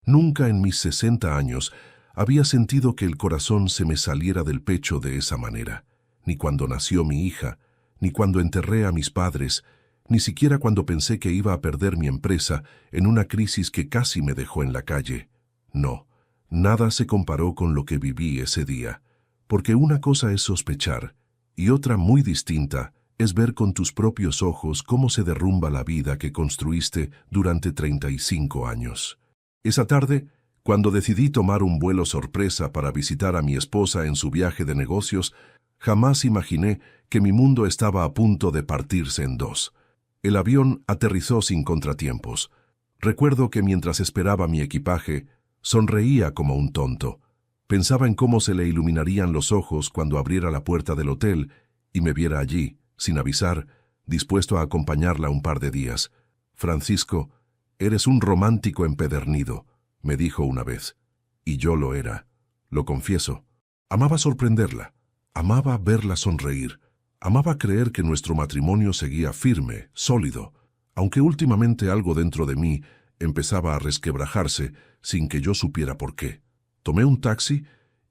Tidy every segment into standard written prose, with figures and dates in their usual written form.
Nunca en mis 60 años había sentido que el corazón se me saliera del pecho de esa manera, ni cuando nació mi hija, ni cuando enterré a mis padres, ni siquiera cuando pensé que iba a perder mi empresa en una crisis que casi me dejó en la calle. No, nada se comparó con lo que viví ese día, porque una cosa es sospechar, y otra muy distinta es ver con tus propios ojos cómo se derrumba la vida que construiste durante 35 años. Esa tarde, cuando decidí tomar un vuelo sorpresa para visitar a mi esposa en su viaje de negocios, jamás imaginé que mi mundo estaba a punto de partirse en dos. El avión aterrizó sin contratiempos. Recuerdo que mientras esperaba mi equipaje, sonreía como un tonto. Pensaba en cómo se le iluminarían los ojos cuando abriera la puerta del hotel y me viera allí, sin avisar, dispuesto a acompañarla un par de días. «Francisco, eres un romántico empedernido», me dijo una vez. Y yo lo era, lo confieso. Amaba sorprenderla, amaba verla sonreír, amaba creer que nuestro matrimonio seguía firme, sólido, aunque últimamente algo dentro de mí empezaba a resquebrajarse sin que yo supiera por qué. Tomé un taxi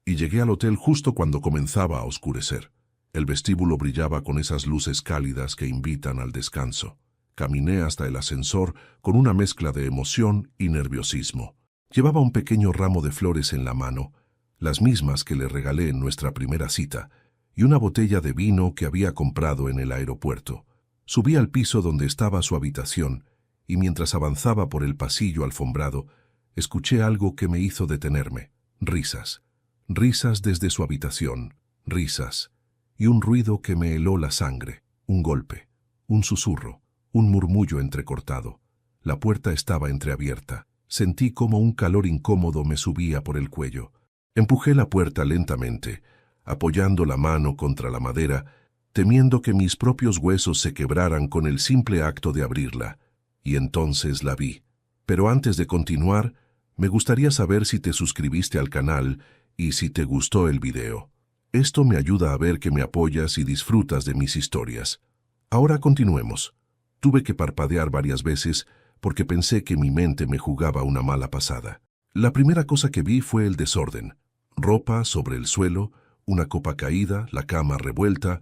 y llegué al hotel justo cuando comenzaba a oscurecer. El vestíbulo brillaba con esas luces cálidas que invitan al descanso. Caminé hasta el ascensor con una mezcla de emoción y nerviosismo. Llevaba un pequeño ramo de flores en la mano, las mismas que le regalé en nuestra primera cita, y una botella de vino que había comprado en el aeropuerto. Subí al piso donde estaba su habitación, y mientras avanzaba por el pasillo alfombrado, escuché algo que me hizo detenerme. Risas. Risas desde su habitación. Risas. Y un ruido que me heló la sangre. Un golpe. Un susurro. Un murmullo entrecortado. La puerta estaba entreabierta. Sentí como un calor incómodo me subía por el cuello. Empujé la puerta lentamente, apoyando la mano contra la madera, temiendo que mis propios huesos se quebraran con el simple acto de abrirla. Y entonces la vi. Pero antes de continuar, me gustaría saber si te suscribiste al canal y si te gustó el video. Esto me ayuda a ver que me apoyas y disfrutas de mis historias. Ahora continuemos. Tuve que parpadear varias veces porque pensé que mi mente me jugaba una mala pasada. La primera cosa que vi fue el desorden. Ropa sobre el suelo, una copa caída, la cama revuelta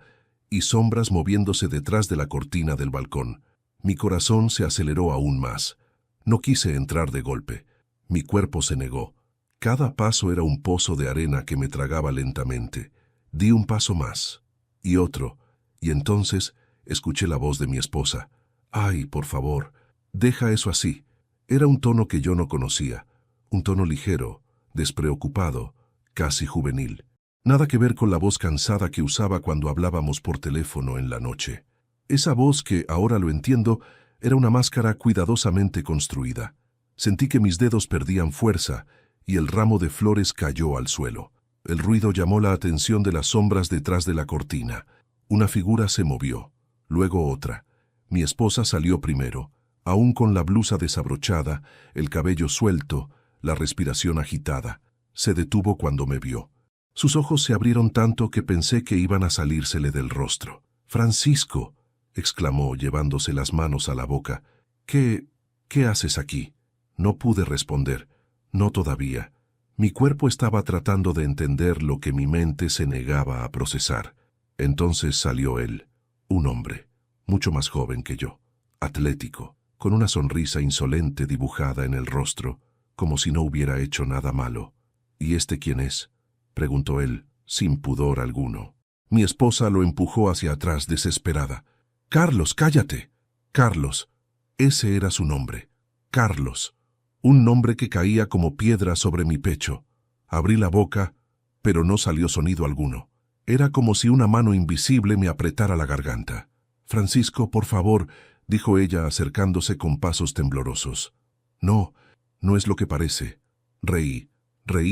y sombras moviéndose detrás de la cortina del balcón. Mi corazón se aceleró aún más. No quise entrar de golpe. Mi cuerpo se negó. Cada paso era un pozo de arena que me tragaba lentamente. Di un paso más. Y otro. Y entonces escuché la voz de mi esposa. «Ay, por favor, deja eso así». Era un tono que yo no conocía. Un tono ligero, despreocupado, casi juvenil. Nada que ver con la voz cansada que usaba cuando hablábamos por teléfono en la noche. Esa voz que, ahora lo entiendo, era una máscara cuidadosamente construida. Sentí que mis dedos perdían fuerza y el ramo de flores cayó al suelo. El ruido llamó la atención de las sombras detrás de la cortina. Una figura se movió, luego otra. Mi esposa salió primero, aún con la blusa desabrochada, el cabello suelto, la respiración agitada. Se detuvo cuando me vio. Sus ojos se abrieron tanto que pensé que iban a salírsele del rostro. «Francisco», exclamó llevándose las manos a la boca. «¿Qué haces aquí?» No pude responder. No todavía. Mi cuerpo estaba tratando de entender lo que mi mente se negaba a procesar. Entonces salió él, un hombre, mucho más joven que yo, atlético, con una sonrisa insolente dibujada en el rostro, como si no hubiera hecho nada malo. «¿Y este quién es?», preguntó él, sin pudor alguno. Mi esposa lo empujó hacia atrás desesperada. «Carlos, cállate». Carlos. Ese era su nombre. Carlos. Un nombre que caía como piedra sobre mi pecho. Abrí la boca, pero no salió sonido alguno. Era como si una mano invisible me apretara la garganta. «Francisco, por favor», dijo ella acercándose con pasos temblorosos. «No, no es lo que parece». Reí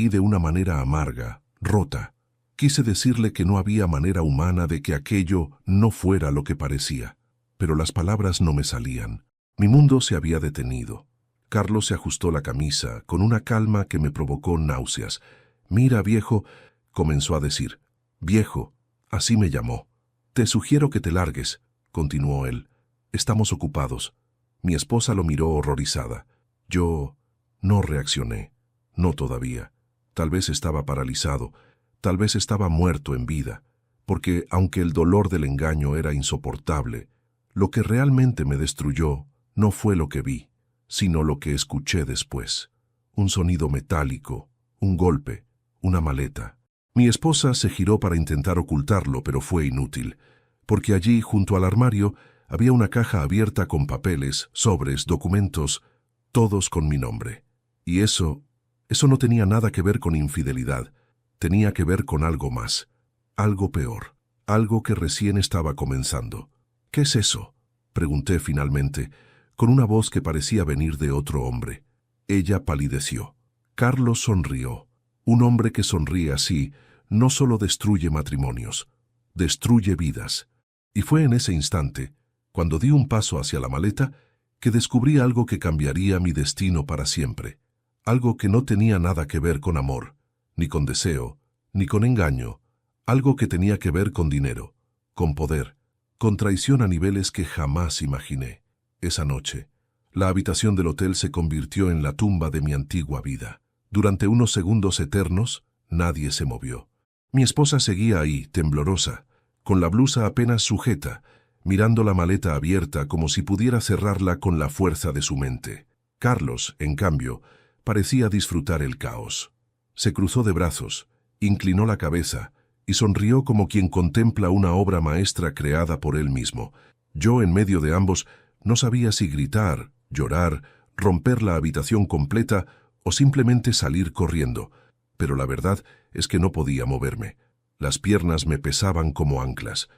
de una manera amarga, rota. Quise decirle que no había manera humana de que aquello no fuera lo que parecía, pero las palabras no me salían. Mi mundo se había detenido. Carlos se ajustó la camisa con una calma que me provocó náuseas. «Mira, viejo», comenzó a decir. «Viejo», así me llamó. «Te sugiero que te largues», continuó él. «Estamos ocupados». Mi esposa lo miró horrorizada. Yo no reaccioné. No todavía. Tal vez estaba paralizado, tal vez estaba muerto en vida, porque aunque el dolor del engaño era insoportable, lo que realmente me destruyó no fue lo que vi, sino lo que escuché después. Un sonido metálico, un golpe, una maleta. Mi esposa se giró para intentar ocultarlo, pero fue inútil, porque allí, junto al armario, había una caja abierta con papeles, sobres, documentos, todos con mi nombre. Y eso no tenía nada que ver con infidelidad, tenía que ver con algo más, algo peor, algo que recién estaba comenzando. ¿Qué es eso?, pregunté finalmente, con una voz que parecía venir de otro hombre. Ella palideció. Carlos sonrió. Un hombre que sonríe así no solo destruye matrimonios, destruye vidas. Y fue en ese instante, cuando di un paso hacia la maleta, que descubrí algo que cambiaría mi destino para siempre. Algo que no tenía nada que ver con amor, ni con deseo, ni con engaño. Algo que tenía que ver con dinero, con poder, con traición a niveles que jamás imaginé. Esa noche, la habitación del hotel se convirtió en la tumba de mi antigua vida. Durante unos segundos eternos, nadie se movió. Mi esposa seguía ahí, temblorosa, con la blusa apenas sujeta, mirando la maleta abierta como si pudiera cerrarla con la fuerza de su mente. Carlos, en cambio, parecía disfrutar el caos. Se cruzó de brazos, inclinó la cabeza y sonrió como quien contempla una obra maestra creada por él mismo. Yo, en medio de ambos, no sabía si gritar, llorar, romper la habitación completa o simplemente salir corriendo, pero la verdad es que no podía moverme. Las piernas me pesaban como anclas.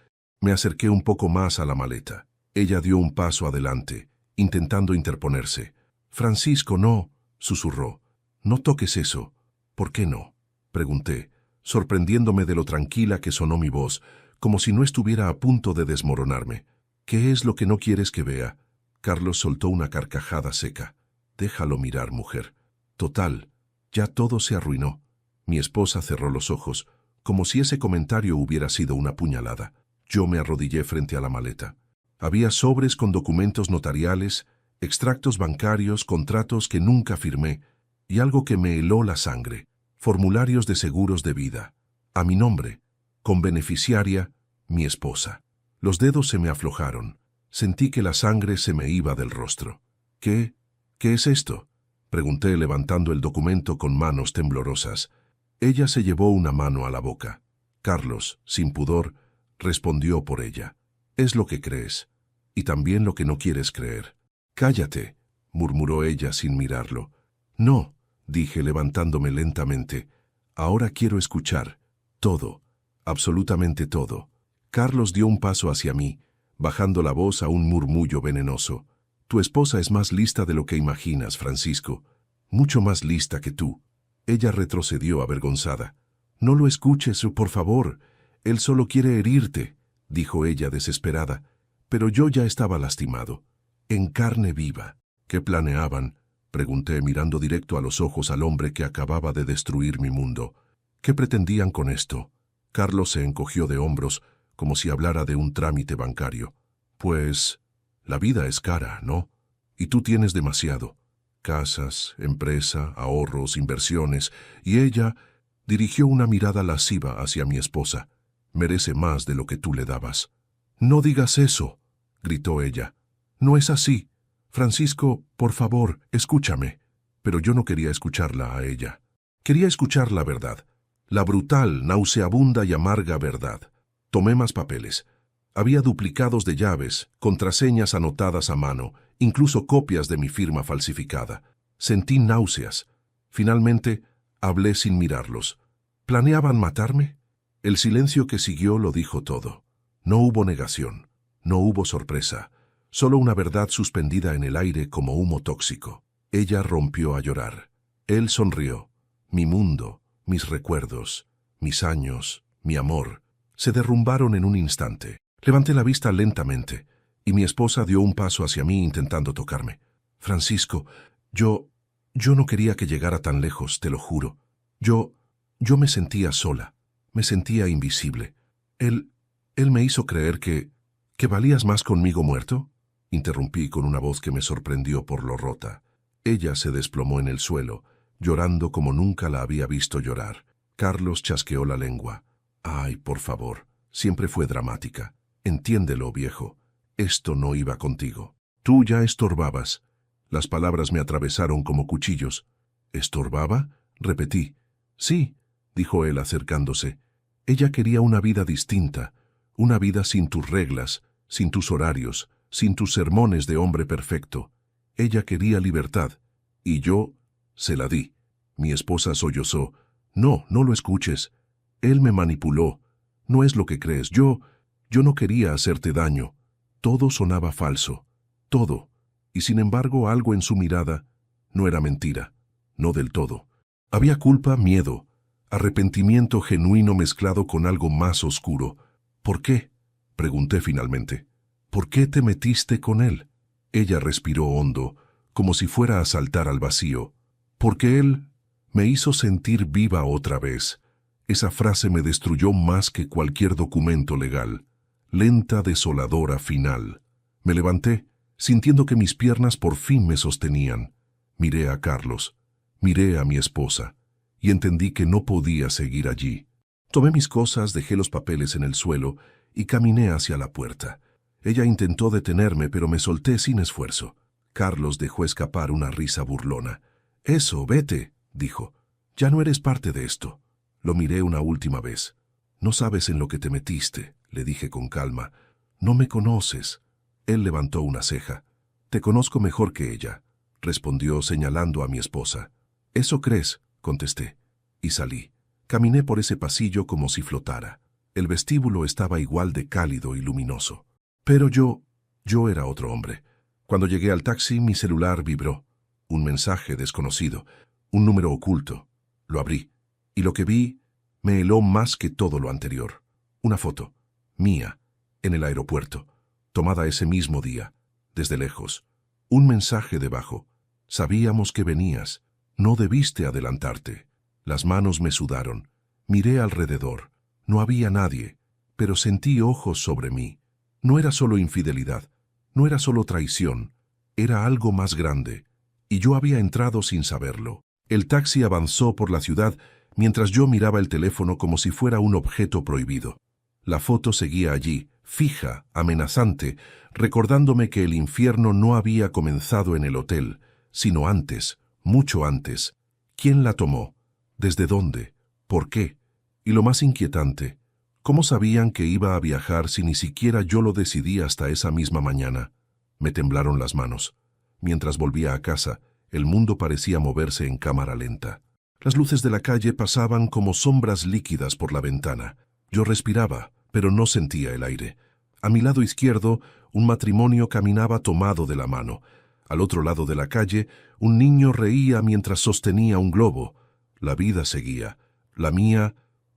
Me acerqué un poco más a la maleta. Ella dio un paso adelante, intentando interponerse. «Francisco, no», susurró. «No toques eso». «¿Por qué no?», pregunté, sorprendiéndome de lo tranquila que sonó mi voz, como si no estuviera a punto de desmoronarme. «¿Qué es lo que no quieres que vea?». Carlos soltó una carcajada seca. «Déjalo mirar, mujer. Total, ya todo se arruinó». Mi esposa cerró los ojos, como si ese comentario hubiera sido una puñalada. Yo me arrodillé frente a la maleta. Había sobres con documentos notariales, extractos bancarios, contratos que nunca firmé, y algo que me heló la sangre: formularios de seguros de vida, a mi nombre, con beneficiaria, mi esposa. Los dedos se me aflojaron. Sentí que la sangre se me iba del rostro. ¿Qué es esto?, pregunté, levantando el documento con manos temblorosas. Ella se llevó una mano a la boca. Carlos, sin pudor, respondió por ella. «Es lo que crees, y también lo que no quieres creer». «Cállate», murmuró ella sin mirarlo. «No», dije, levantándome lentamente. «Ahora quiero escuchar. Todo, absolutamente todo». Carlos dio un paso hacia mí, bajando la voz a un murmullo venenoso. «Tu esposa es más lista de lo que imaginas, Francisco. Mucho más lista que tú». Ella retrocedió avergonzada. «No lo escuches, por favor. Él solo quiere herirte», dijo ella desesperada. Pero yo ya estaba lastimado, en carne viva. «¿Qué planeaban?», pregunté, mirando directo a los ojos al hombre que acababa de destruir mi mundo. «¿Qué pretendían con esto?». Carlos se encogió de hombros, como si hablara de un trámite bancario. «Pues, la vida es cara, ¿no? Y tú tienes demasiado. Casas, empresa, ahorros, inversiones». Y ella dirigió una mirada lasciva hacia mi esposa. «Merece más de lo que tú le dabas». «No digas eso», gritó ella. «No es así. Francisco, por favor, escúchame». Pero yo no quería escucharla a ella. Quería escuchar la verdad. La brutal, nauseabunda y amarga verdad. Tomé más papeles. Había duplicados de llaves, contraseñas anotadas a mano, incluso copias de mi firma falsificada. Sentí náuseas. Finalmente, hablé sin mirarlos. ¿Planeaban matarme? El silencio que siguió lo dijo todo. No hubo negación, no hubo sorpresa, solo una verdad suspendida en el aire como humo tóxico. Ella rompió a llorar. Él sonrió. Mi mundo, mis recuerdos, mis años, mi amor, se derrumbaron en un instante. Levanté la vista lentamente, y mi esposa dio un paso hacia mí intentando tocarme. «Francisco, yo no quería que llegara tan lejos, te lo juro. Yo me sentía sola, me sentía invisible. Él me hizo creer que valías más conmigo muerto», interrumpí con una voz que me sorprendió por lo rota. Ella se desplomó en el suelo, llorando como nunca la había visto llorar. Carlos chasqueó la lengua. Ay, por favor, siempre fue dramática. Entiéndelo, viejo. Esto no iba contigo. Tú ya estorbabas. Las palabras me atravesaron como cuchillos. ¿Estorbaba? Repetí. Sí, dijo él acercándose. Ella quería una vida distinta, una vida sin tus reglas, sin tus horarios, sin tus sermones de hombre perfecto. Ella quería libertad, y yo se la di. Mi esposa sollozó. No, no lo escuches. Él me manipuló. No es lo que crees. Yo no quería hacerte daño. Todo sonaba falso. Todo. Y sin embargo algo en su mirada no era mentira. No del todo. Había culpa, miedo, arrepentimiento genuino mezclado con algo más oscuro. ¿Por qué? Pregunté finalmente. ¿Por qué te metiste con él? Ella respiró hondo, como si fuera a saltar al vacío. Porque él me hizo sentir viva otra vez. Esa frase me destruyó más que cualquier documento legal. Lenta, desoladora, final. Me levanté, sintiendo que mis piernas por fin me sostenían. Miré a Carlos, miré a mi esposa, y entendí que no podía seguir allí. Tomé mis cosas, dejé los papeles en el suelo y caminé hacia la puerta. Ella intentó detenerme, pero me solté sin esfuerzo. Carlos dejó escapar una risa burlona. «Eso, vete», dijo. «Ya no eres parte de esto». Lo miré una última vez. «No sabes en lo que te metiste», le dije con calma. «No me conoces». Él levantó una ceja. «Te conozco mejor que ella», respondió señalando a mi esposa. «Eso crees», contesté, y salí. Caminé por ese pasillo como si flotara. El vestíbulo estaba igual de cálido y luminoso. Pero yo era otro hombre. Cuando llegué al taxi, mi celular vibró. Un mensaje desconocido, un número oculto. Lo abrí, y lo que vi me heló más que todo lo anterior. Una foto, mía, en el aeropuerto, tomada ese mismo día, desde lejos. Un mensaje debajo. «Sabíamos que venías. No debiste adelantarte». Las manos me sudaron. Miré alrededor. No había nadie, pero sentí ojos sobre mí. No era solo infidelidad, no era solo traición, era algo más grande, y yo había entrado sin saberlo. El taxi avanzó por la ciudad mientras yo miraba el teléfono como si fuera un objeto prohibido. La foto seguía allí, fija, amenazante, recordándome que el infierno no había comenzado en el hotel, sino antes, mucho antes. ¿Quién la tomó? ¿Desde dónde? ¿Por qué? Y lo más inquietante, ¿cómo sabían que iba a viajar si ni siquiera yo lo decidí hasta esa misma mañana? Me temblaron las manos. Mientras volvía a casa, el mundo parecía moverse en cámara lenta. Las luces de la calle pasaban como sombras líquidas por la ventana. Yo respiraba, pero no sentía el aire. A mi lado izquierdo, un matrimonio caminaba tomado de la mano. Al otro lado de la calle, un niño reía mientras sostenía un globo. La vida seguía. La mía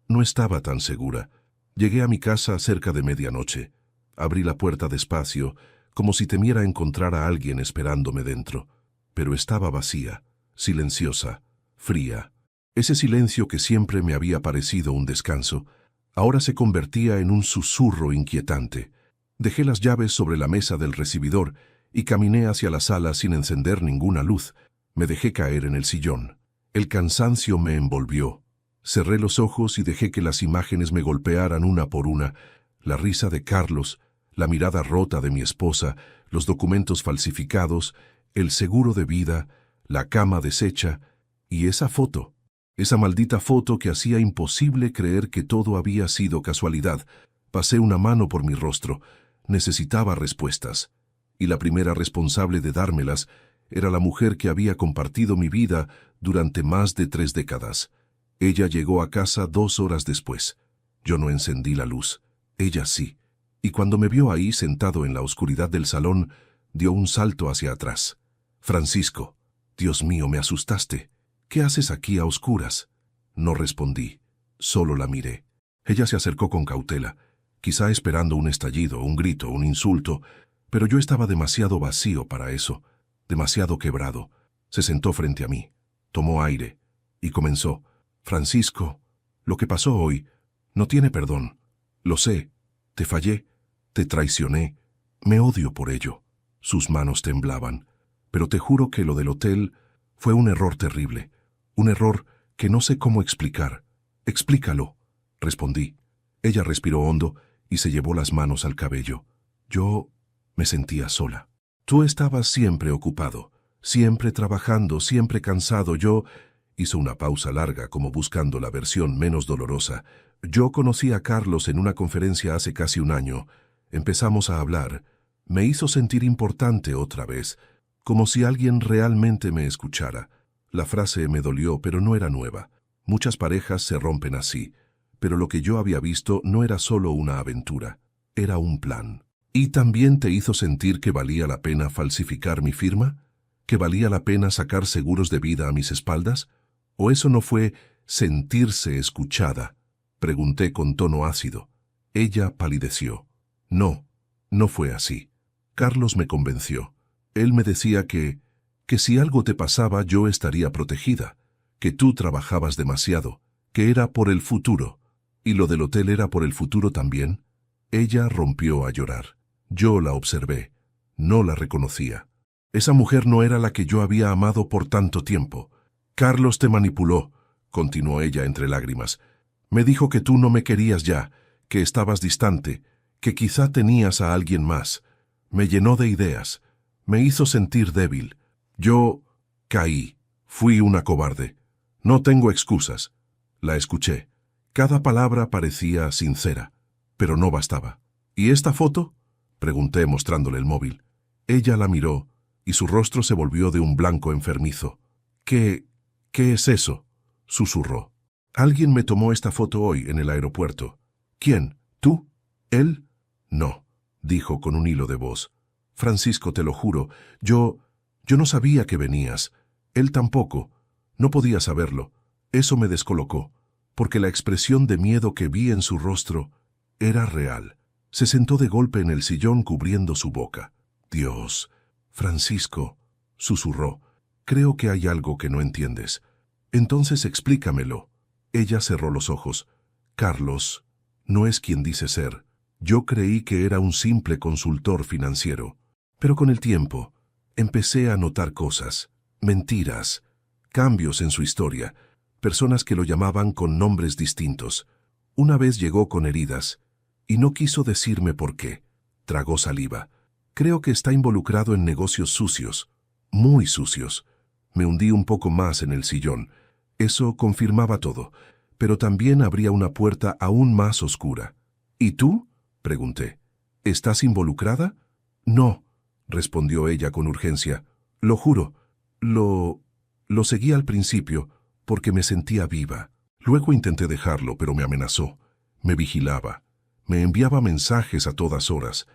no estaba tan segura. Llegué a mi casa cerca de medianoche. Abrí la puerta despacio, como si temiera encontrar a alguien esperándome dentro. Pero estaba vacía, silenciosa, fría. Ese silencio que siempre me había parecido un descanso, ahora se convertía en un susurro inquietante. Dejé las llaves sobre la mesa del recibidor y caminé hacia la sala sin encender ninguna luz. Me dejé caer en el sillón. El cansancio me envolvió. Cerré los ojos y dejé que las imágenes me golpearan una por una. La risa de Carlos, la mirada rota de mi esposa, los documentos falsificados, el seguro de vida, la cama deshecha y esa foto. Esa maldita foto que hacía imposible creer que todo había sido casualidad. Pasé una mano por mi rostro. Necesitaba respuestas. Y la primera responsable de dármelas era la mujer que había compartido mi vida durante más de 3 décadas. Ella llegó a casa 2 horas después. Yo no encendí la luz. Ella sí. Y cuando me vio ahí sentado en la oscuridad del salón, dio un salto hacia atrás. «Francisco, Dios mío, me asustaste. ¿Qué haces aquí a oscuras?» No respondí. Solo la miré. Ella se acercó con cautela, quizá esperando un estallido, un grito, un insulto, pero yo estaba demasiado vacío para eso, demasiado quebrado. Se sentó frente a mí, tomó aire y comenzó. «Francisco, lo que pasó hoy no tiene perdón. Lo sé, te fallé, te traicioné, me odio por ello». Sus manos temblaban. «Pero te juro que lo del hotel fue un error terrible, Un error que no sé cómo explicar. Explícalo, respondí. Ella respiró hondo y se llevó las manos al cabello. Yo me sentía sola. Tú estabas siempre ocupado, siempre trabajando, siempre cansado. Yo... Hizo una pausa larga, como buscando la versión menos dolorosa. Yo conocí a Carlos en una conferencia hace casi un año. Empezamos a hablar. Me hizo sentir importante otra vez, como si alguien realmente me escuchara. La frase me dolió, pero no era nueva. Muchas parejas se rompen así, pero lo que yo había visto no era solo una aventura, era un plan. ¿Y también te hizo sentir que valía la pena falsificar mi firma? ¿Que valía la pena sacar seguros de vida a mis espaldas? ¿O eso no fue sentirse escuchada? Pregunté con tono ácido. Ella palideció. No, no fue así. Carlos me convenció. Él me decía que si algo te pasaba yo estaría protegida, que tú trabajabas demasiado, que era por el futuro. ¿Y lo del hotel era por el futuro también? Ella rompió a llorar. Yo la observé. No la reconocía. Esa mujer no era la que yo había amado por tanto tiempo. Carlos te manipuló, continuó ella entre lágrimas. Me dijo que tú no me querías ya, que estabas distante, que quizá tenías a alguien más. Me llenó de ideas. Me hizo sentir débil. Yo caí. Fui una cobarde. No tengo excusas. La escuché. Cada palabra parecía sincera, pero no bastaba. ¿Y esta foto? Pregunté mostrándole el móvil. Ella la miró y su rostro se volvió de un blanco enfermizo. ¿Qué es eso?, susurró. Alguien me tomó esta foto hoy en el aeropuerto. ¿Quién? ¿Tú? ¿Él? No, dijo con un hilo de voz. Francisco, te lo juro, yo no sabía que venías. Él tampoco. No podía saberlo. Eso me descolocó, porque la expresión de miedo que vi en su rostro era real. Se sentó de golpe en el sillón cubriendo su boca. Dios, Francisco, susurró. Creo que hay algo que no entiendes. Entonces explícamelo. Ella cerró los ojos. Carlos no es quien dice ser. Yo creí que era un simple consultor financiero. Pero con el tiempo, empecé a notar cosas, mentiras, cambios en su historia, personas que lo llamaban con nombres distintos. Una vez llegó con heridas, y no quiso decirme por qué. Tragó saliva. Creo que está involucrado en negocios sucios, muy sucios. Me hundí un poco más en el sillón. Eso confirmaba todo, pero también abría una puerta aún más oscura. ¿Y tú?, pregunté. ¿Estás involucrada? No, respondió ella con urgencia. Lo juro. Lo seguí al principio porque me sentía viva. Luego intenté dejarlo, pero me amenazó. Me vigilaba. Me enviaba mensajes a todas horas.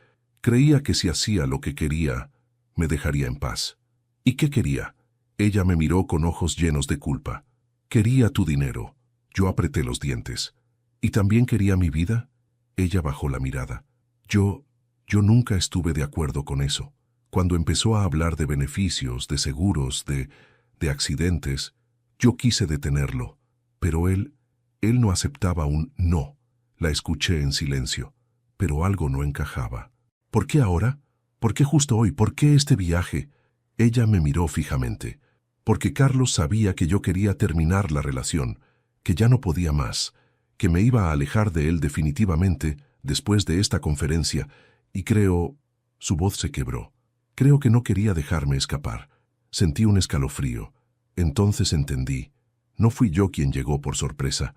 Creía que si hacía lo que quería, me dejaría en paz. ¿Y qué quería? Ella me miró con ojos llenos de culpa. Quería tu dinero. Yo apreté los dientes. ¿Y también quería mi vida? Ella bajó la mirada. Yo nunca estuve de acuerdo con eso. Cuando empezó a hablar de beneficios, de seguros, de accidentes, yo quise detenerlo. Pero él no aceptaba un no. La escuché en silencio, pero algo no encajaba. ¿Por qué ahora? ¿Por qué justo hoy? ¿Por qué este viaje? Ella me miró fijamente. Porque Carlos sabía que yo quería terminar la relación, que ya no podía más, que me iba a alejar de él definitivamente después de esta conferencia, y creo... Su voz se quebró. Creo que no quería dejarme escapar. Sentí un escalofrío. Entonces entendí. No fui yo quien llegó por sorpresa.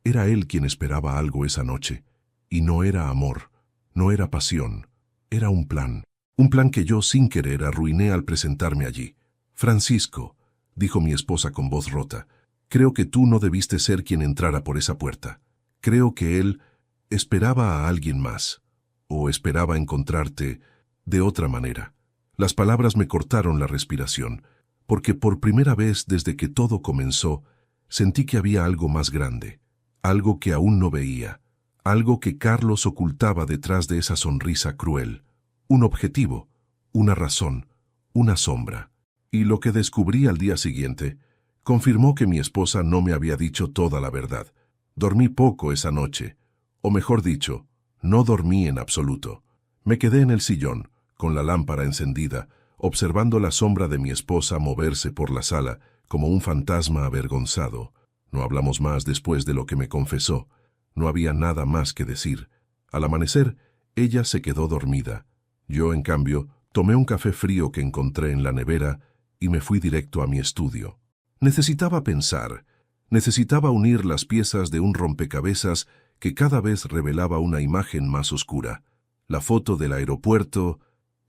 Era él quien esperaba algo esa noche. Y no era amor, no era pasión, era un plan. Un plan que yo sin querer arruiné al presentarme allí. Francisco, dijo mi esposa con voz rota, creo que tú no debiste ser quien entrara por esa puerta. Creo que él esperaba a alguien más, o esperaba encontrarte de otra manera. Las palabras me cortaron la respiración, porque por primera vez desde que todo comenzó, sentí que había algo más grande, algo que aún no veía, algo que Carlos ocultaba detrás de esa sonrisa cruel, un objetivo, una razón, una sombra. Y lo que descubrí al día siguiente confirmó que mi esposa no me había dicho toda la verdad. Dormí poco esa noche, o mejor dicho, no dormí en absoluto. Me quedé en el sillón, con la lámpara encendida, observando la sombra de mi esposa moverse por la sala, como un fantasma avergonzado. No hablamos más después de lo que me confesó. No había nada más que decir. Al amanecer, ella se quedó dormida. Yo, en cambio, tomé un café frío que encontré en la nevera y me fui directo a mi estudio. Necesitaba pensar. Necesitaba unir las piezas de un rompecabezas que cada vez revelaba una imagen más oscura. La foto del aeropuerto,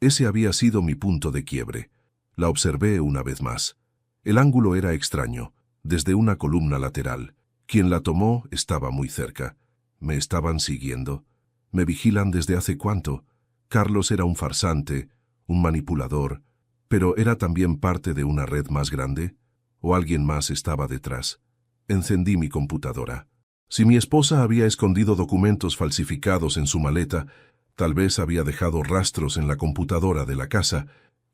ese había sido mi punto de quiebre. La observé una vez más. El ángulo era extraño, desde una columna lateral. Quien la tomó estaba muy cerca. ¿Me estaban siguiendo? ¿Me vigilan desde hace cuánto? Carlos era un farsante, un manipulador, pero ¿era también parte de una red más grande? ¿O alguien más estaba detrás? Encendí mi computadora. Si mi esposa había escondido documentos falsificados en su maleta, tal vez había dejado rastros en la computadora de la casa,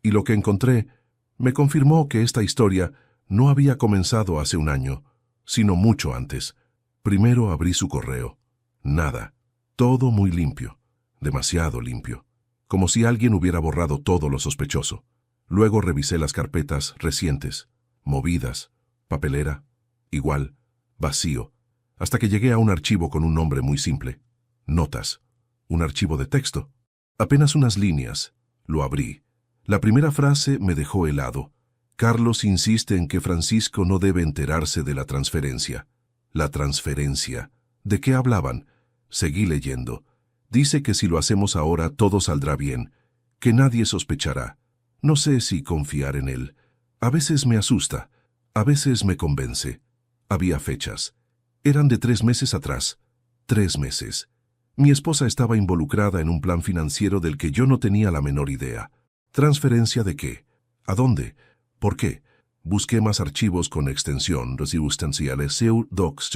y lo que encontré me confirmó que esta historia no había comenzado hace un año, sino mucho antes. Primero abrí su correo. Nada. Todo muy limpio. Demasiado limpio. Como si alguien hubiera borrado todo lo sospechoso. Luego revisé las carpetas recientes, movidas, papelera, igual, vacío, hasta que llegué a un archivo con un nombre muy simple. Notas. Un archivo de texto. Apenas unas líneas. Lo abrí. La primera frase me dejó helado. Carlos insiste en que Francisco no debe enterarse de la transferencia. La transferencia. ¿De qué hablaban? Seguí leyendo. Dice que si lo hacemos ahora todo saldrá bien, que nadie sospechará. No sé si confiar en él. A veces me asusta, a veces me convence. Había fechas. Eran de 3 meses atrás. 3 meses. Mi esposa estaba involucrada en un plan financiero del que yo no tenía la menor idea. ¿Transferencia de qué? ¿A dónde? ¿Por qué? Busqué más archivos con extensión, resistenciales, docs,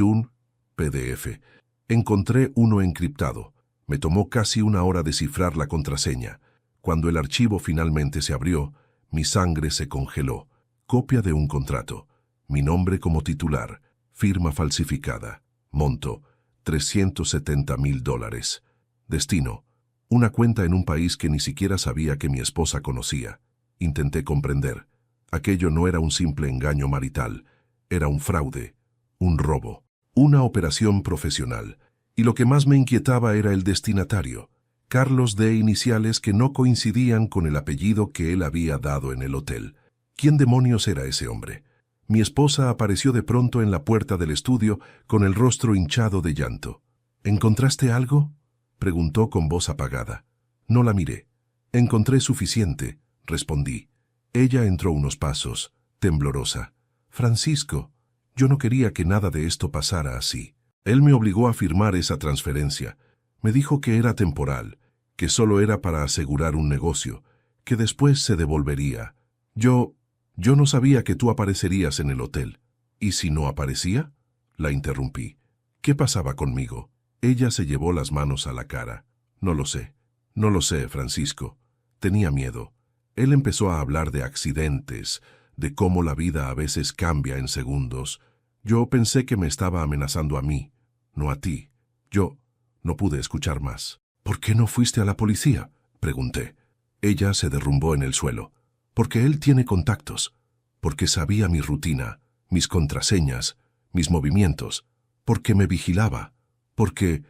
PDF. Encontré uno encriptado. Me tomó casi 1 hora descifrar la contraseña. Cuando el archivo finalmente se abrió, mi sangre se congeló. Copia de un contrato. Mi nombre como titular. Firma falsificada. Monto: $370,000. Destino: una cuenta en un país que ni siquiera sabía que mi esposa conocía. Intenté comprender. Aquello no era un simple engaño marital. Era un fraude, un robo, una operación profesional. Y lo que más me inquietaba era el destinatario. Carlos de iniciales que no coincidían con el apellido que él había dado en el hotel. ¿Quién demonios era ese hombre? Mi esposa apareció de pronto en la puerta del estudio con el rostro hinchado de llanto. ¿Encontraste algo?, preguntó con voz apagada. No la miré. Encontré suficiente, respondí. Ella entró unos pasos, temblorosa. Francisco, yo no quería que nada de esto pasara así. Él me obligó a firmar esa transferencia. Me dijo que era temporal, que solo era para asegurar un negocio, que después se devolvería. Yo no sabía que tú aparecerías en el hotel. ¿Y si no aparecía?, la interrumpí. ¿Qué pasaba conmigo? Ella se llevó las manos a la cara. No lo sé. No lo sé, Francisco. Tenía miedo. Él empezó a hablar de accidentes, de cómo la vida a veces cambia en segundos. Yo pensé que me estaba amenazando a mí, no a ti. Yo no pude escuchar más. ¿Por qué no fuiste a la policía?, pregunté. Ella se derrumbó en el suelo. Porque él tiene contactos. Porque sabía mi rutina, mis contraseñas, mis movimientos. Porque me vigilaba. Porque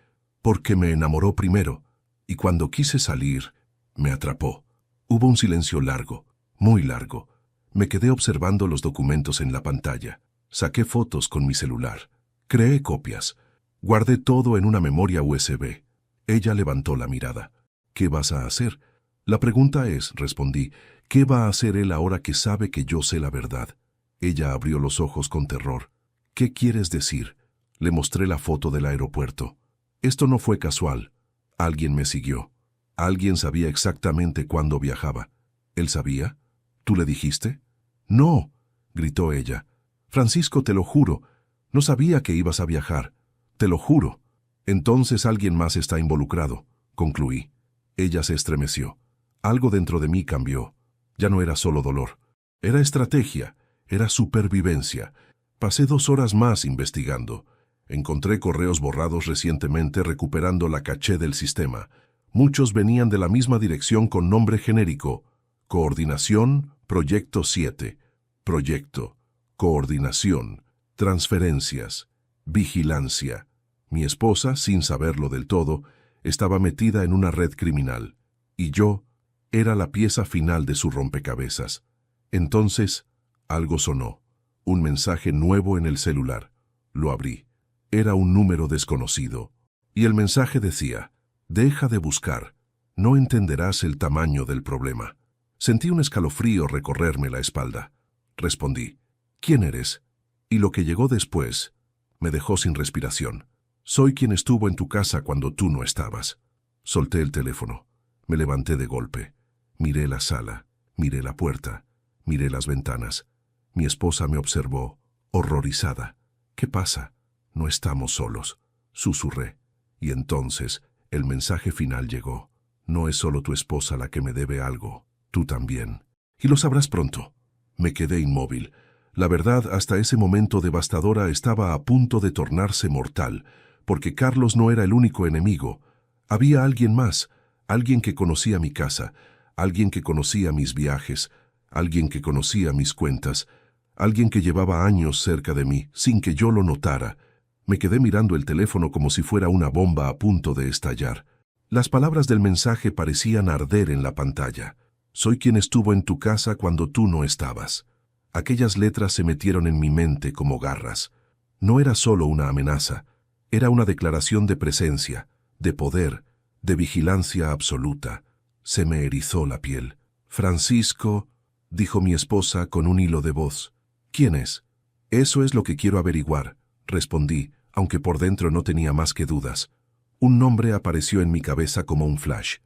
me enamoró primero. Y cuando quise salir, me atrapó. Hubo un silencio largo, muy largo. Me quedé observando los documentos en la pantalla. Saqué fotos con mi celular. Creé copias. Guardé todo en una memoria USB. Ella levantó la mirada. ¿Qué vas a hacer? La pregunta es, respondí, ¿qué va a hacer él ahora que sabe que yo sé la verdad? Ella abrió los ojos con terror. ¿Qué quieres decir? Le mostré la foto del aeropuerto. Esto no fue casual. Alguien me siguió. Alguien sabía exactamente cuándo viajaba. ¿Él sabía? ¿Tú le dijiste? No, gritó ella. Francisco, te lo juro. No sabía que ibas a viajar. Te lo juro. Entonces alguien más está involucrado, concluí. Ella se estremeció. Algo dentro de mí cambió. Ya no era solo dolor. Era estrategia. Era supervivencia. Pasé 2 horas más investigando. Encontré correos borrados recientemente recuperando la caché del sistema. Muchos venían de la misma dirección con nombre genérico. Coordinación, Proyecto 7. Proyecto. coordinación, transferencias, vigilancia. Mi esposa, sin saberlo del todo, estaba metida en una red criminal, y yo era la pieza final de su rompecabezas. Entonces, algo sonó. Un mensaje nuevo en el celular. Lo abrí. Era un número desconocido. Y el mensaje decía: «Deja de buscar. No entenderás el tamaño del problema». Sentí un escalofrío recorrerme la espalda. Respondí: «¿Quién eres?». Y lo que llegó después me dejó sin respiración. «Soy quien estuvo en tu casa cuando tú no estabas». Solté el teléfono. Me levanté de golpe. Miré la sala, miré la puerta, miré las ventanas. Mi esposa me observó, horrorizada. «¿Qué pasa?». «No estamos solos», susurré. Y entonces el mensaje final llegó. «No es solo tu esposa la que me debe algo, tú también. Y lo sabrás pronto». Me quedé inmóvil. La verdad, hasta ese momento devastadora, estaba a punto de tornarse mortal, porque Carlos no era el único enemigo. Había alguien más, alguien que conocía mi casa, alguien que conocía mis viajes, alguien que conocía mis cuentas, alguien que llevaba años cerca de mí, sin que yo lo notara. Me quedé mirando el teléfono como si fuera una bomba a punto de estallar. Las palabras del mensaje parecían arder en la pantalla. «Soy quien estuvo en tu casa cuando tú no estabas». Aquellas letras se metieron en mi mente como garras. No era solo una amenaza, era una declaración de presencia, de poder, de vigilancia absoluta. Se me erizó la piel. «Francisco», dijo mi esposa con un hilo de voz. «¿Quién es?». «Eso es lo que quiero averiguar», respondí, aunque por dentro no tenía más que dudas. Un nombre apareció en mi cabeza como un flash: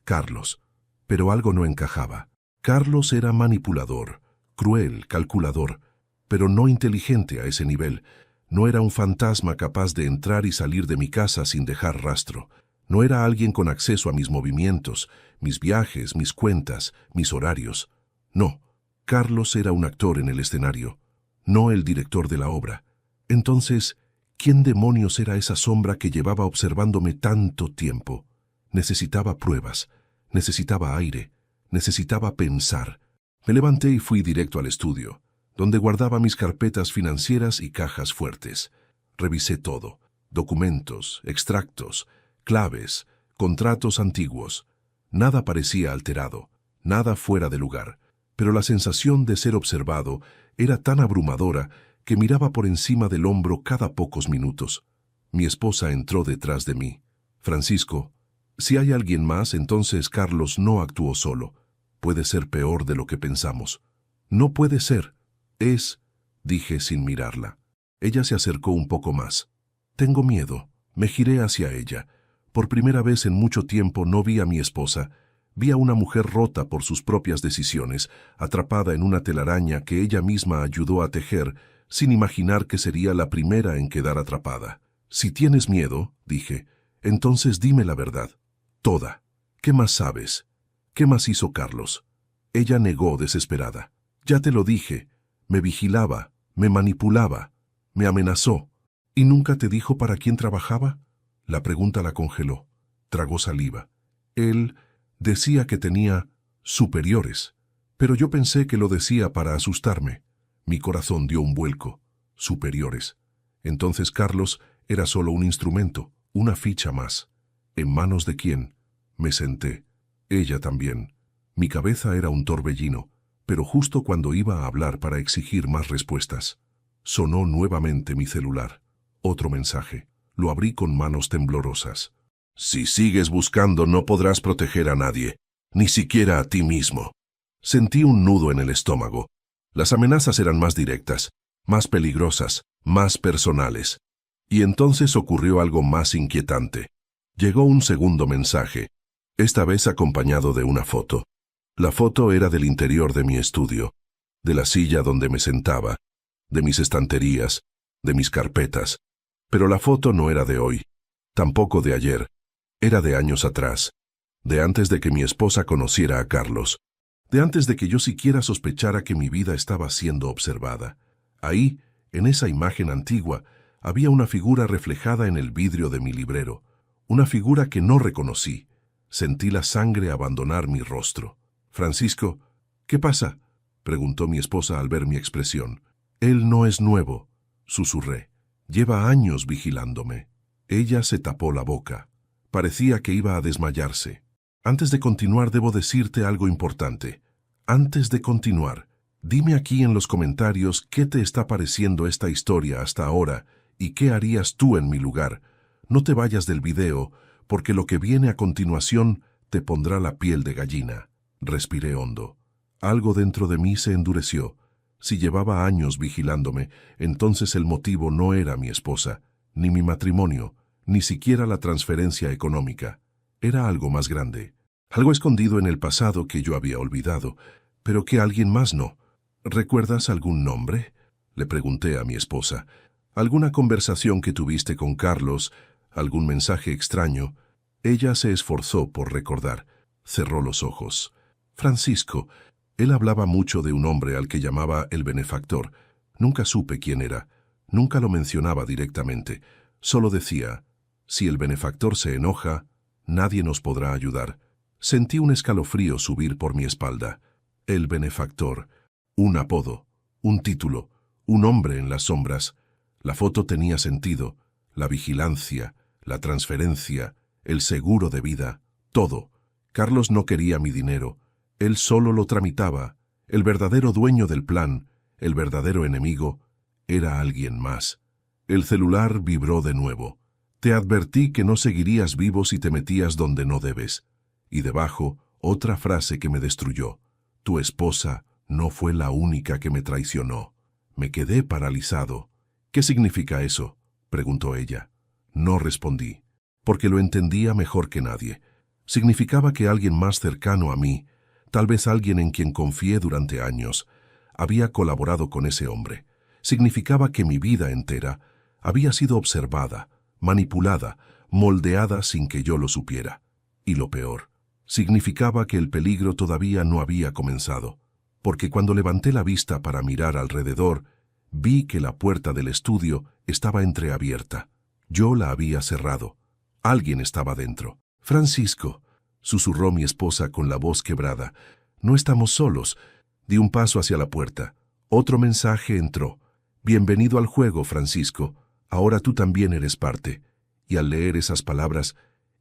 Carlos. Pero algo no encajaba. Carlos era manipulador, cruel, calculador, pero no inteligente a ese nivel. No era un fantasma capaz de entrar y salir de mi casa sin dejar rastro. No era alguien con acceso a mis movimientos, mis viajes, mis cuentas, mis horarios. No, Carlos era un actor en el escenario, no el director de la obra. Entonces, ¿quién demonios era esa sombra que llevaba observándome tanto tiempo? Necesitaba pruebas, necesitaba aire, necesitaba pensar. Me levanté y fui directo al estudio, donde guardaba mis carpetas financieras y cajas fuertes. Revisé todo: documentos, extractos, claves, contratos antiguos. Nada parecía alterado, nada fuera de lugar, pero la sensación de ser observado era tan abrumadora que miraba por encima del hombro cada pocos minutos. Mi esposa entró detrás de mí. «Francisco, si hay alguien más, entonces Carlos no actuó solo. Puede ser peor de lo que pensamos». «No puede ser. Es», dije sin mirarla. Ella se acercó un poco más. «Tengo miedo». Me giré hacia ella. Por primera vez en mucho tiempo no vi a mi esposa. Vi a una mujer rota por sus propias decisiones, atrapada en una telaraña que ella misma ayudó a tejer, sin imaginar que sería la primera en quedar atrapada. «Si tienes miedo», dije, «entonces dime la verdad. Toda. ¿Qué más sabes? ¿Qué más hizo Carlos?». Ella negó desesperada. «Ya te lo dije. Me vigilaba, me manipulaba, me amenazó». «¿Y nunca te dijo para quién trabajaba?». La pregunta la congeló. Tragó saliva. «Él decía que tenía superiores, pero yo pensé que lo decía para asustarme». Mi corazón dio un vuelco. Superiores. Entonces Carlos era solo un instrumento, una ficha más. ¿En manos de quién? Me senté. Ella también. Mi cabeza era un torbellino, pero justo cuando iba a hablar para exigir más respuestas, sonó nuevamente mi celular. Otro mensaje. Lo abrí con manos temblorosas. «Si sigues buscando no podrás proteger a nadie, ni siquiera a ti mismo». Sentí un nudo en el estómago. Las amenazas eran más directas, más peligrosas, más personales. Y entonces ocurrió algo más inquietante. Llegó un segundo mensaje, esta vez acompañado de una foto. La foto era del interior de mi estudio, de la silla donde me sentaba, de mis estanterías, de mis carpetas. Pero la foto no era de hoy, tampoco de ayer. Era de años atrás, de antes de que mi esposa conociera a Carlos, de antes de que yo siquiera sospechara que mi vida estaba siendo observada. Ahí, en esa imagen antigua, había una figura reflejada en el vidrio de mi librero, una figura que no reconocí. Sentí la sangre abandonar mi rostro. «Francisco, ¿qué pasa?», preguntó mi esposa al ver mi expresión. Él no es nuevo, susurré. Lleva años vigilándome. Ella se tapó la boca. Parecía que iba a desmayarse. Antes de continuar, debo decirte algo importante. Antes de continuar, dime aquí en los comentarios qué te está pareciendo esta historia hasta ahora y qué harías tú en mi lugar. No te vayas del video, porque lo que viene a continuación te pondrá la piel de gallina. Respiré hondo. Algo dentro de mí se endureció. Si llevaba años vigilándome, entonces el motivo no era mi esposa, ni mi matrimonio, ni siquiera la transferencia económica. Era algo más grande. Algo escondido en el pasado que yo había olvidado, pero que alguien más no. ¿Recuerdas algún nombre?, le pregunté a mi esposa. ¿Alguna conversación que tuviste con Carlos? ¿Algún mensaje extraño? Ella se esforzó por recordar. Cerró los ojos. Francisco. Él hablaba mucho de un hombre al que llamaba el benefactor. Nunca supe quién era. Nunca lo mencionaba directamente. Solo decía, si el benefactor se enoja, nadie nos podrá ayudar. Sentí un escalofrío subir por mi espalda. El benefactor. Un apodo. Un título. Un hombre en las sombras. La foto tenía sentido. La vigilancia, la transferencia, el seguro de vida, todo. Carlos no quería mi dinero. Él solo lo tramitaba. El verdadero dueño del plan, el verdadero enemigo, era alguien más. El celular vibró de nuevo. Te advertí que no seguirías vivo si te metías donde no debes. Y debajo, otra frase que me destruyó. Tu esposa no fue la única que me traicionó. Me quedé paralizado. ¿Qué significa eso?, preguntó ella. No respondí, porque lo entendía mejor que nadie. Significaba que alguien más cercano a mí, tal vez alguien en quien confié durante años, había colaborado con ese hombre. Significaba que mi vida entera había sido observada, manipulada, moldeada sin que yo lo supiera. Y lo peor, significaba que el peligro todavía no había comenzado, porque cuando levanté la vista para mirar alrededor, vi que la puerta del estudio estaba entreabierta. Yo la había cerrado. Alguien estaba dentro. Francisco, susurró mi esposa con la voz quebrada. No estamos solos. Di un paso hacia la puerta. Otro mensaje entró. Bienvenido al juego, Francisco. Ahora tú también eres parte. Y al leer esas palabras,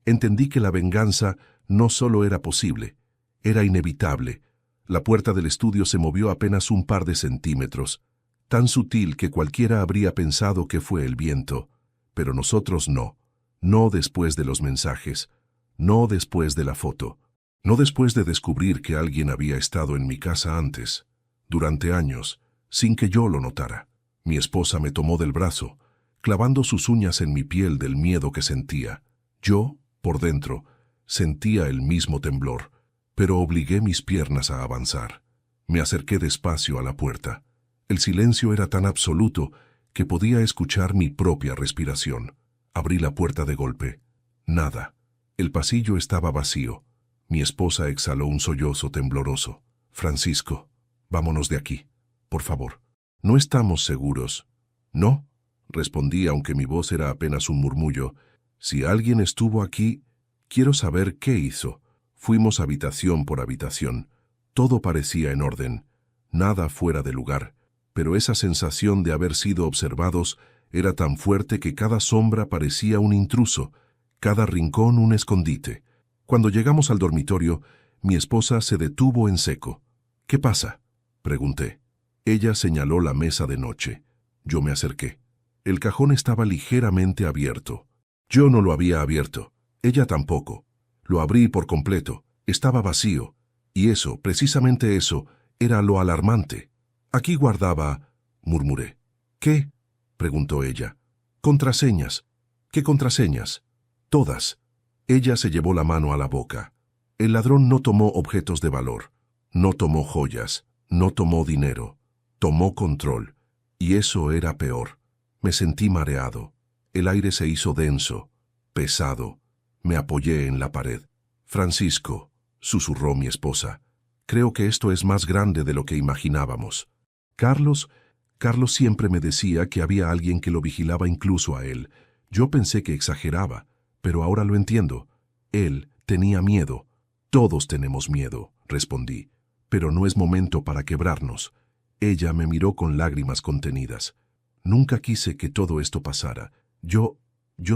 entendí que la venganza no solo era posible, era inevitable. La puerta del estudio se movió apenas un par de centímetros, tan sutil que cualquiera habría pensado que fue el viento, pero nosotros no. No después de los mensajes, no después de la foto, no después de descubrir que alguien había estado en mi casa antes, durante años, sin que yo lo notara. Mi esposa me tomó del brazo, clavando sus uñas en mi piel del miedo que sentía. Yo, por dentro, sentía el mismo temblor, pero obligué mis piernas a avanzar. Me acerqué despacio a la puerta. El silencio era tan absoluto que podía escuchar mi propia respiración. Abrí la puerta de golpe. Nada. El pasillo estaba vacío. Mi esposa exhaló un sollozo tembloroso. Francisco, vámonos de aquí, por favor. No estamos seguros. No, respondí aunque mi voz era apenas un murmullo. Si alguien estuvo aquí, quiero saber qué hizo. Fuimos habitación por habitación. Todo parecía en orden, nada fuera de lugar, pero esa sensación de haber sido observados era tan fuerte que cada sombra parecía un intruso, cada rincón un escondite. Cuando llegamos al dormitorio, mi esposa se detuvo en seco. ¿Qué pasa?, pregunté. Ella señaló la mesa de noche. Yo me acerqué. El cajón estaba ligeramente abierto. Yo no lo había abierto. Ella tampoco. Lo abrí por completo. Estaba vacío. Y eso, precisamente eso, era lo alarmante. Aquí guardaba, murmuré. ¿Qué?, preguntó ella. Contraseñas. ¿Qué contraseñas? Todas. Ella se llevó la mano a la boca. El ladrón no tomó objetos de valor. No tomó joyas. No tomó dinero. Tomó control. Y eso era peor. Me sentí mareado. El aire se hizo denso, pesado. Me apoyé en la pared. Francisco, susurró mi esposa, creo que esto es más grande de lo que imaginábamos. Carlos siempre me decía que había alguien que lo vigilaba incluso a él. Yo pensé que exageraba, pero ahora lo entiendo. Él tenía miedo. Todos tenemos miedo, respondí, pero no es momento para quebrarnos. Ella me miró con lágrimas contenidas. Nunca quise que todo esto pasara. Yo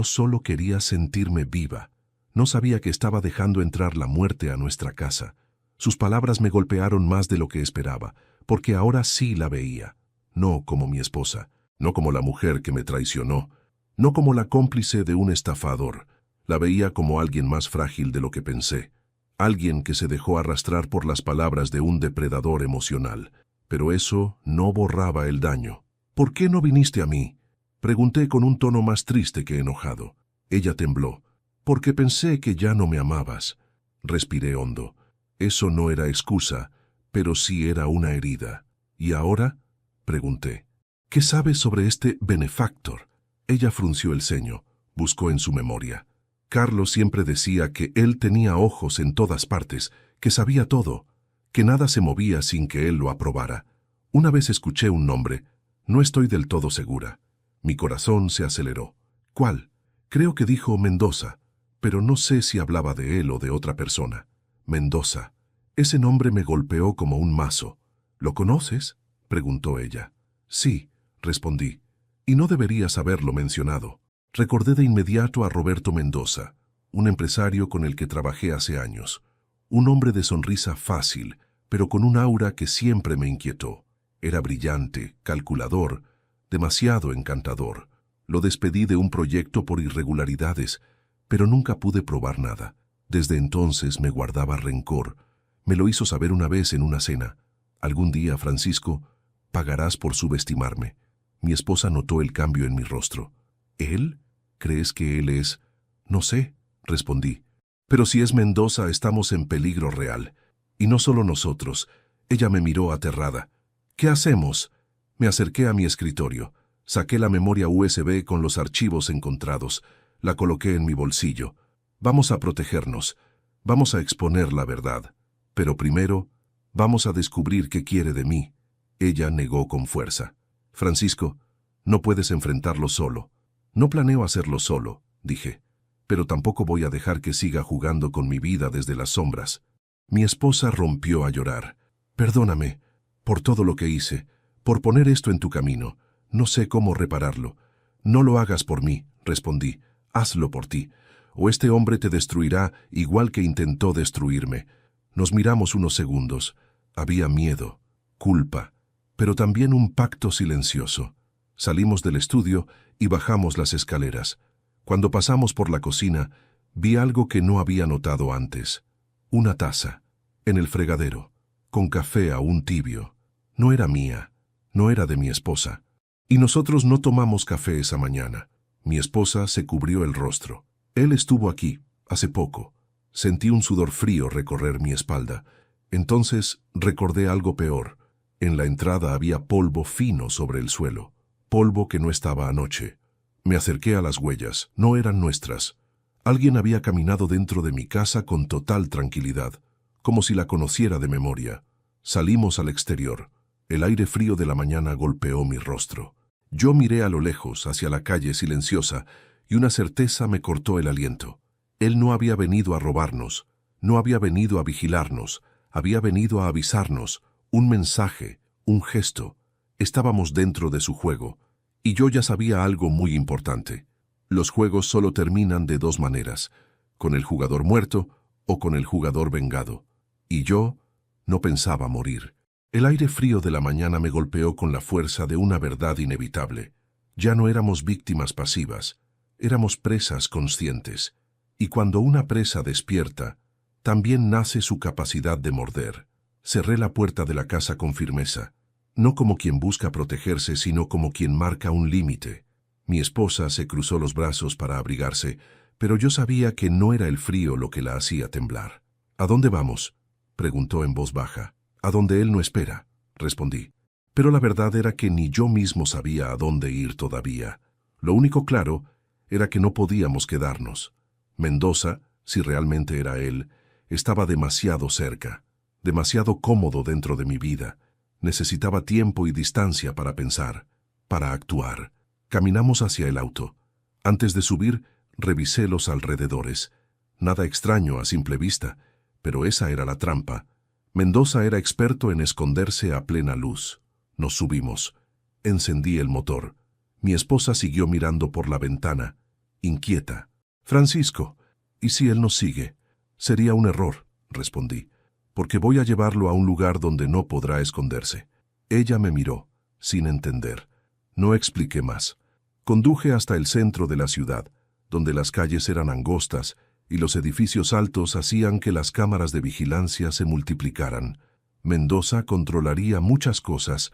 solo quería sentirme viva. No sabía que estaba dejando entrar la muerte a nuestra casa. Sus palabras me golpearon más de lo que esperaba, porque ahora sí la veía. No como mi esposa, no como la mujer que me traicionó, no como la cómplice de un estafador. La veía como alguien más frágil de lo que pensé. Alguien que se dejó arrastrar por las palabras de un depredador emocional. Pero eso no borraba el daño. ¿Por qué no viniste a mí? Pregunté con un tono más triste que enojado. Ella tembló. Porque pensé que ya no me amabas. Respiré hondo. Eso no era excusa, pero sí era una herida. ¿Y ahora? Pregunté. ¿Qué sabes sobre este benefactor? Ella frunció el ceño. Buscó en su memoria. Carlos siempre decía que él tenía ojos en todas partes, que sabía todo, que nada se movía sin que él lo aprobara. Una vez escuché un nombre. No estoy del todo segura. Mi corazón se aceleró. ¿Cuál? Creo que dijo Mendoza, pero no sé si hablaba de él o de otra persona. Mendoza. Ese nombre me golpeó como un mazo. ¿Lo conoces? Preguntó ella. Sí, respondí. Y no deberías haberlo mencionado. Recordé de inmediato a Roberto Mendoza, un empresario con el que trabajé hace años. Un hombre de sonrisa fácil, pero con un aura que siempre me inquietó. Era brillante, calculador, demasiado encantador. Lo despedí de un proyecto por irregularidades, pero nunca pude probar nada. Desde entonces me guardaba rencor. Me lo hizo saber una vez en una cena. Algún día, Francisco, pagarás por subestimarme. Mi esposa notó el cambio en mi rostro. ¿Él? ¿Crees que él es? No sé, respondí. Pero si es Mendoza, estamos en peligro real. Y no solo nosotros. Ella me miró aterrada. ¿Qué hacemos? Me acerqué a mi escritorio. Saqué la memoria USB con los archivos encontrados. La coloqué en mi bolsillo. Vamos a protegernos. Vamos a exponer la verdad. Pero primero, vamos a descubrir qué quiere de mí. Ella negó con fuerza. Francisco, no puedes enfrentarlo solo. No planeo hacerlo solo, dije. Pero tampoco voy a dejar que siga jugando con mi vida desde las sombras. Mi esposa rompió a llorar. Perdóname por todo lo que hice, por poner esto en tu camino. No sé cómo repararlo. No lo hagas por mí, respondí. Hazlo por ti, o este hombre te destruirá igual que intentó destruirme. Nos miramos unos segundos. Había miedo, culpa, pero también un pacto silencioso. Salimos del estudio y bajamos las escaleras. Cuando pasamos por la cocina, vi algo que no había notado antes. Una taza, en el fregadero, con café aún tibio. No era mía, no era de mi esposa. Y nosotros no tomamos café esa mañana. Mi esposa se cubrió el rostro. Él estuvo aquí, hace poco. Sentí un sudor frío recorrer mi espalda. Entonces recordé algo peor. En la entrada había polvo fino sobre el suelo. Polvo que no estaba anoche. Me acerqué a las huellas. No eran nuestras. Alguien había caminado dentro de mi casa con total tranquilidad, como si la conociera de memoria. Salimos al exterior. El aire frío de la mañana golpeó mi rostro. Yo miré a lo lejos, hacia la calle silenciosa, y una certeza me cortó el aliento. Él no había venido a robarnos, no había venido a vigilarnos, había venido a avisarnos. Un mensaje, un gesto. Estábamos dentro de su juego, y yo ya sabía algo muy importante. Los juegos solo terminan de dos maneras, con el jugador muerto o con el jugador vengado. Y yo no pensaba morir. El aire frío de la mañana me golpeó con la fuerza de una verdad inevitable. Ya no éramos víctimas pasivas, éramos presas conscientes. Y cuando una presa despierta, también nace su capacidad de morder. Cerré la puerta de la casa con firmeza, no como quien busca protegerse, sino como quien marca un límite. Mi esposa se cruzó los brazos para abrigarse, pero yo sabía que no era el frío lo que la hacía temblar. ¿A dónde vamos?, preguntó en voz baja. A donde él no espera, respondí. Pero la verdad era que ni yo mismo sabía a dónde ir todavía. Lo único claro era que no podíamos quedarnos. Mendoza, si realmente era él, estaba demasiado cerca, demasiado cómodo dentro de mi vida. Necesitaba tiempo y distancia para pensar, para actuar. Caminamos hacia el auto. Antes de subir, revisé los alrededores. Nada extraño a simple vista, pero esa era la trampa. Mendoza era experto en esconderse a plena luz. Nos subimos. Encendí el motor. Mi esposa siguió mirando por la ventana, inquieta. Francisco, ¿y si él nos sigue? Sería un error, respondí, porque voy a llevarlo a un lugar donde no podrá esconderse. Ella me miró, sin entender. No expliqué más. Conduje hasta el centro de la ciudad, donde las calles eran angostas y los edificios altos hacían que las cámaras de vigilancia se multiplicaran. Mendoza controlaría muchas cosas,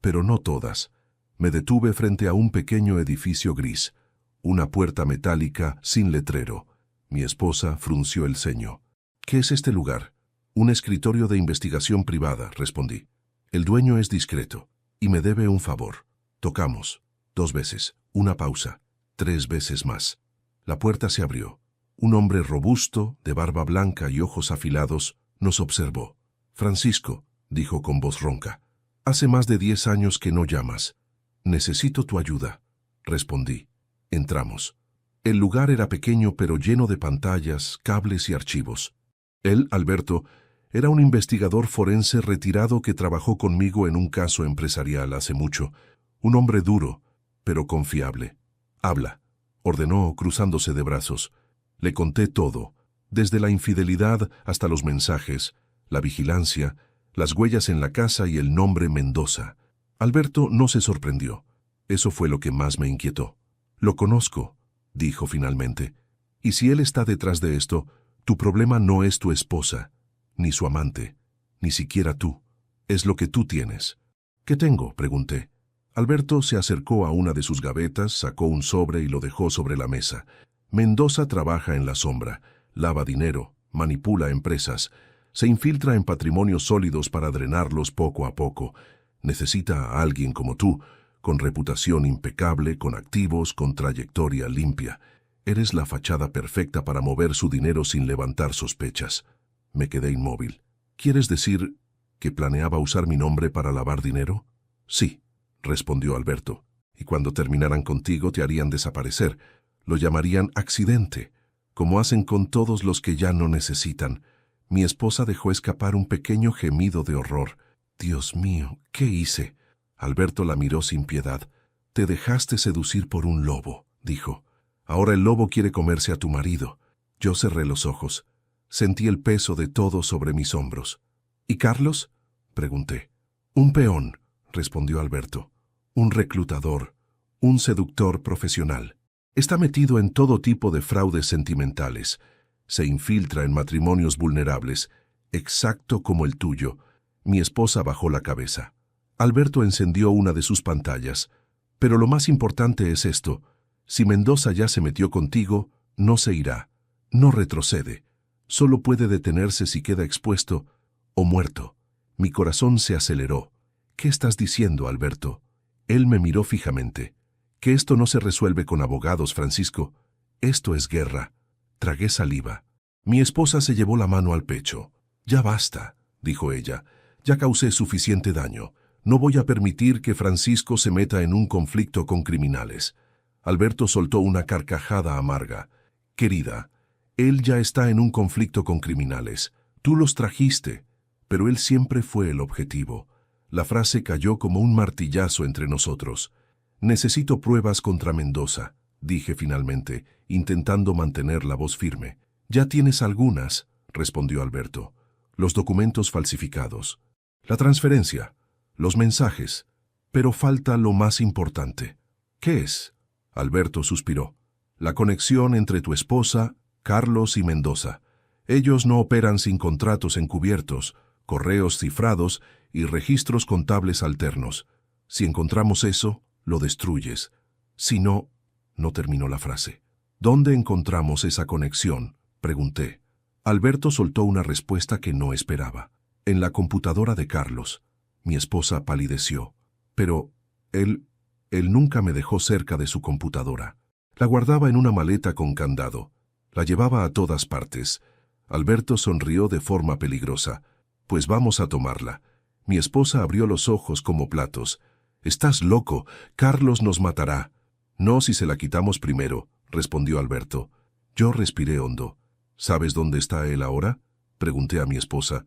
pero no todas. Me detuve frente a un pequeño edificio gris, una puerta metálica sin letrero. Mi esposa frunció el ceño. ¿Qué es este lugar? Un escritorio de investigación privada, respondí. El dueño es discreto y me debe un favor. Tocamos. 2 veces. Una pausa. 3 veces más. La puerta se abrió. Un hombre robusto, de barba blanca y ojos afilados, nos observó. Francisco, dijo con voz ronca, hace más de 10 años que no llamas. Necesito tu ayuda, respondí. Entramos. El lugar era pequeño pero lleno de pantallas, cables y archivos. Él, Alberto, era un investigador forense retirado que trabajó conmigo en un caso empresarial hace mucho. Un hombre duro, pero confiable. Habla, ordenó cruzándose de brazos. Le conté todo, desde la infidelidad hasta los mensajes, la vigilancia, las huellas en la casa y el nombre Mendoza. Alberto no se sorprendió. Eso fue lo que más me inquietó. Lo conozco, dijo finalmente. Y si él está detrás de esto, tu problema no es tu esposa, ni su amante, ni siquiera tú. Es lo que tú tienes. ¿Qué tengo?, pregunté. Alberto se acercó a una de sus gavetas, sacó un sobre y lo dejó sobre la mesa. Mendoza trabaja en la sombra, lava dinero, manipula empresas, se infiltra en patrimonios sólidos para drenarlos poco a poco. Necesita a alguien como tú, con reputación impecable, con activos, con trayectoria limpia. Eres la fachada perfecta para mover su dinero sin levantar sospechas. Me quedé inmóvil. ¿Quieres decir que planeaba usar mi nombre para lavar dinero? Sí, respondió Alberto. Y cuando terminaran contigo te harían desaparecer. Lo llamarían accidente, como hacen con todos los que ya no necesitan. Mi esposa dejó escapar un pequeño gemido de horror. Dios mío, ¿qué hice? Alberto la miró sin piedad. Te dejaste seducir por un lobo, dijo. Ahora el lobo quiere comerse a tu marido. Yo cerré los ojos. Sentí el peso de todo sobre mis hombros. ¿Y Carlos?, pregunté. Un peón, respondió Alberto. Un reclutador, un seductor profesional. Está metido en todo tipo de fraudes sentimentales. Se infiltra en matrimonios vulnerables, exacto como el tuyo. Mi esposa bajó la cabeza. Alberto encendió una de sus pantallas. Pero lo más importante es esto. Si Mendoza ya se metió contigo, no se irá. No retrocede. Solo puede detenerse si queda expuesto o muerto. Mi corazón se aceleró. ¿Qué estás diciendo, Alberto? Él me miró fijamente. Que esto no se resuelve con abogados, Francisco. Esto es guerra. Tragué saliva. Mi esposa se llevó la mano al pecho. Ya basta, dijo ella. Ya causé suficiente daño. No voy a permitir que Francisco se meta en un conflicto con criminales. Alberto soltó una carcajada amarga. Querida, él ya está en un conflicto con criminales. Tú los trajiste, pero él siempre fue el objetivo. La frase cayó como un martillazo entre nosotros. Necesito pruebas contra Mendoza, dije finalmente, intentando mantener la voz firme. Ya tienes algunas, respondió Alberto. Los documentos falsificados, la transferencia, los mensajes. Pero falta lo más importante. ¿Qué es? Alberto suspiró. La conexión entre tu esposa, Carlos y Mendoza. Ellos no operan sin contratos encubiertos, correos cifrados y registros contables alternos. Si encontramos eso, lo destruyes. Si no, no terminó la frase. ¿Dónde encontramos esa conexión?, pregunté. Alberto soltó una respuesta que no esperaba. En la computadora de Carlos. Mi esposa palideció. Pero él nunca me dejó cerca de su computadora. La guardaba en una maleta con candado. La llevaba a todas partes. Alberto sonrió de forma peligrosa. Pues vamos a tomarla. Mi esposa abrió los ojos como platos. «Estás loco. Carlos nos matará». «No si se la quitamos primero», respondió Alberto. Yo respiré hondo. «¿Sabes dónde está él ahora?», pregunté a mi esposa.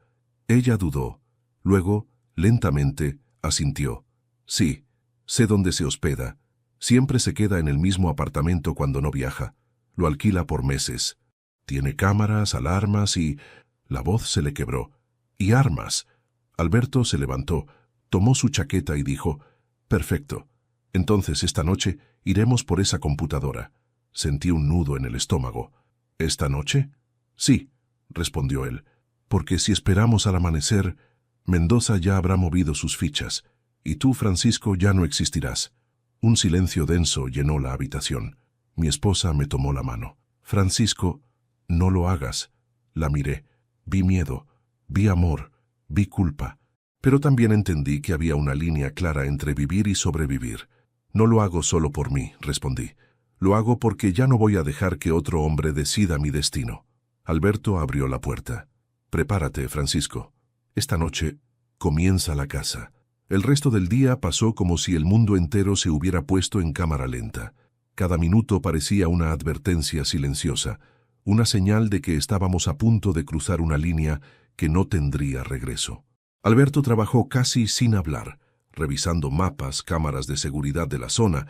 Ella dudó. Luego, lentamente, asintió. Sí, sé dónde se hospeda. Siempre se queda en el mismo apartamento cuando no viaja. Lo alquila por meses. Tiene cámaras, alarmas y... La voz se le quebró. Y armas. Alberto se levantó, tomó su chaqueta y dijo, «Perfecto. Entonces esta noche iremos por esa computadora». Sentí un nudo en el estómago. «¿Esta noche?» «Sí», respondió él, «porque si esperamos al amanecer, Mendoza ya habrá movido sus fichas, y tú, Francisco, ya no existirás». Un silencio denso llenó la habitación. Mi esposa me tomó la mano. «Francisco, no lo hagas». La miré. Vi miedo, vi amor, vi culpa. Pero también entendí que había una línea clara entre vivir y sobrevivir. «No lo hago solo por mí», respondí. «Lo hago porque ya no voy a dejar que otro hombre decida mi destino». Alberto abrió la puerta. «Prepárate, Francisco. Esta noche comienza la caza». El resto del día pasó como si el mundo entero se hubiera puesto en cámara lenta. Cada minuto parecía una advertencia silenciosa, una señal de que estábamos a punto de cruzar una línea que no tendría regreso. Alberto trabajó casi sin hablar, revisando mapas, cámaras de seguridad de la zona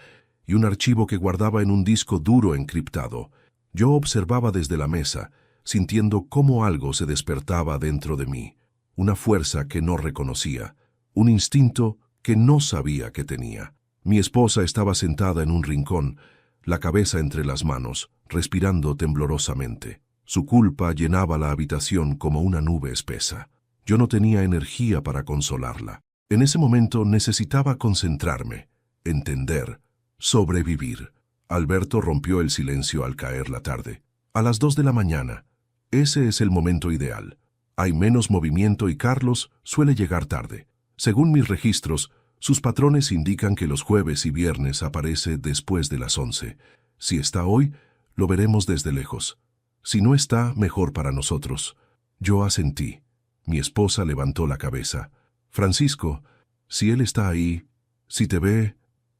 y un archivo que guardaba en un disco duro encriptado. Yo observaba desde la mesa, sintiendo cómo algo se despertaba dentro de mí, una fuerza que no reconocía, un instinto que no sabía que tenía. Mi esposa estaba sentada en un rincón, la cabeza entre las manos, respirando temblorosamente. Su culpa llenaba la habitación como una nube espesa. Yo no tenía energía para consolarla. En ese momento necesitaba concentrarme, entender, sobrevivir. Alberto rompió el silencio al caer la tarde. A las 2 de la mañana. Ese es el momento ideal. Hay menos movimiento y Carlos suele llegar tarde. Según mis registros, sus patrones indican que los jueves y viernes aparece después de las 11. Si está hoy, lo veremos desde lejos. Si no está, mejor para nosotros. Yo asentí. Mi esposa levantó la cabeza. «Francisco, si él está ahí, si te ve,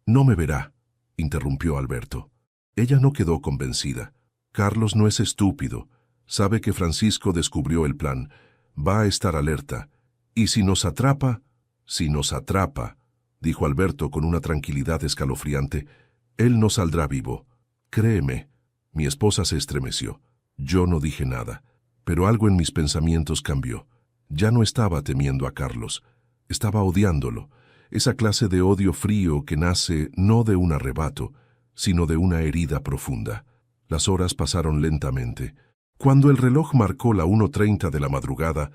no me verá», interrumpió Alberto. Ella no quedó convencida. «Carlos no es estúpido. Sabe que Francisco descubrió el plan. Va a estar alerta. Y si nos atrapa, dijo Alberto con una tranquilidad escalofriante, él no saldrá vivo. Créeme». Mi esposa se estremeció. Yo no dije nada, pero algo en mis pensamientos cambió. Ya no estaba temiendo a Carlos, estaba odiándolo, esa clase de odio frío que nace no de un arrebato, sino de una herida profunda. Las horas pasaron lentamente. Cuando el reloj marcó la 1:30 de la madrugada,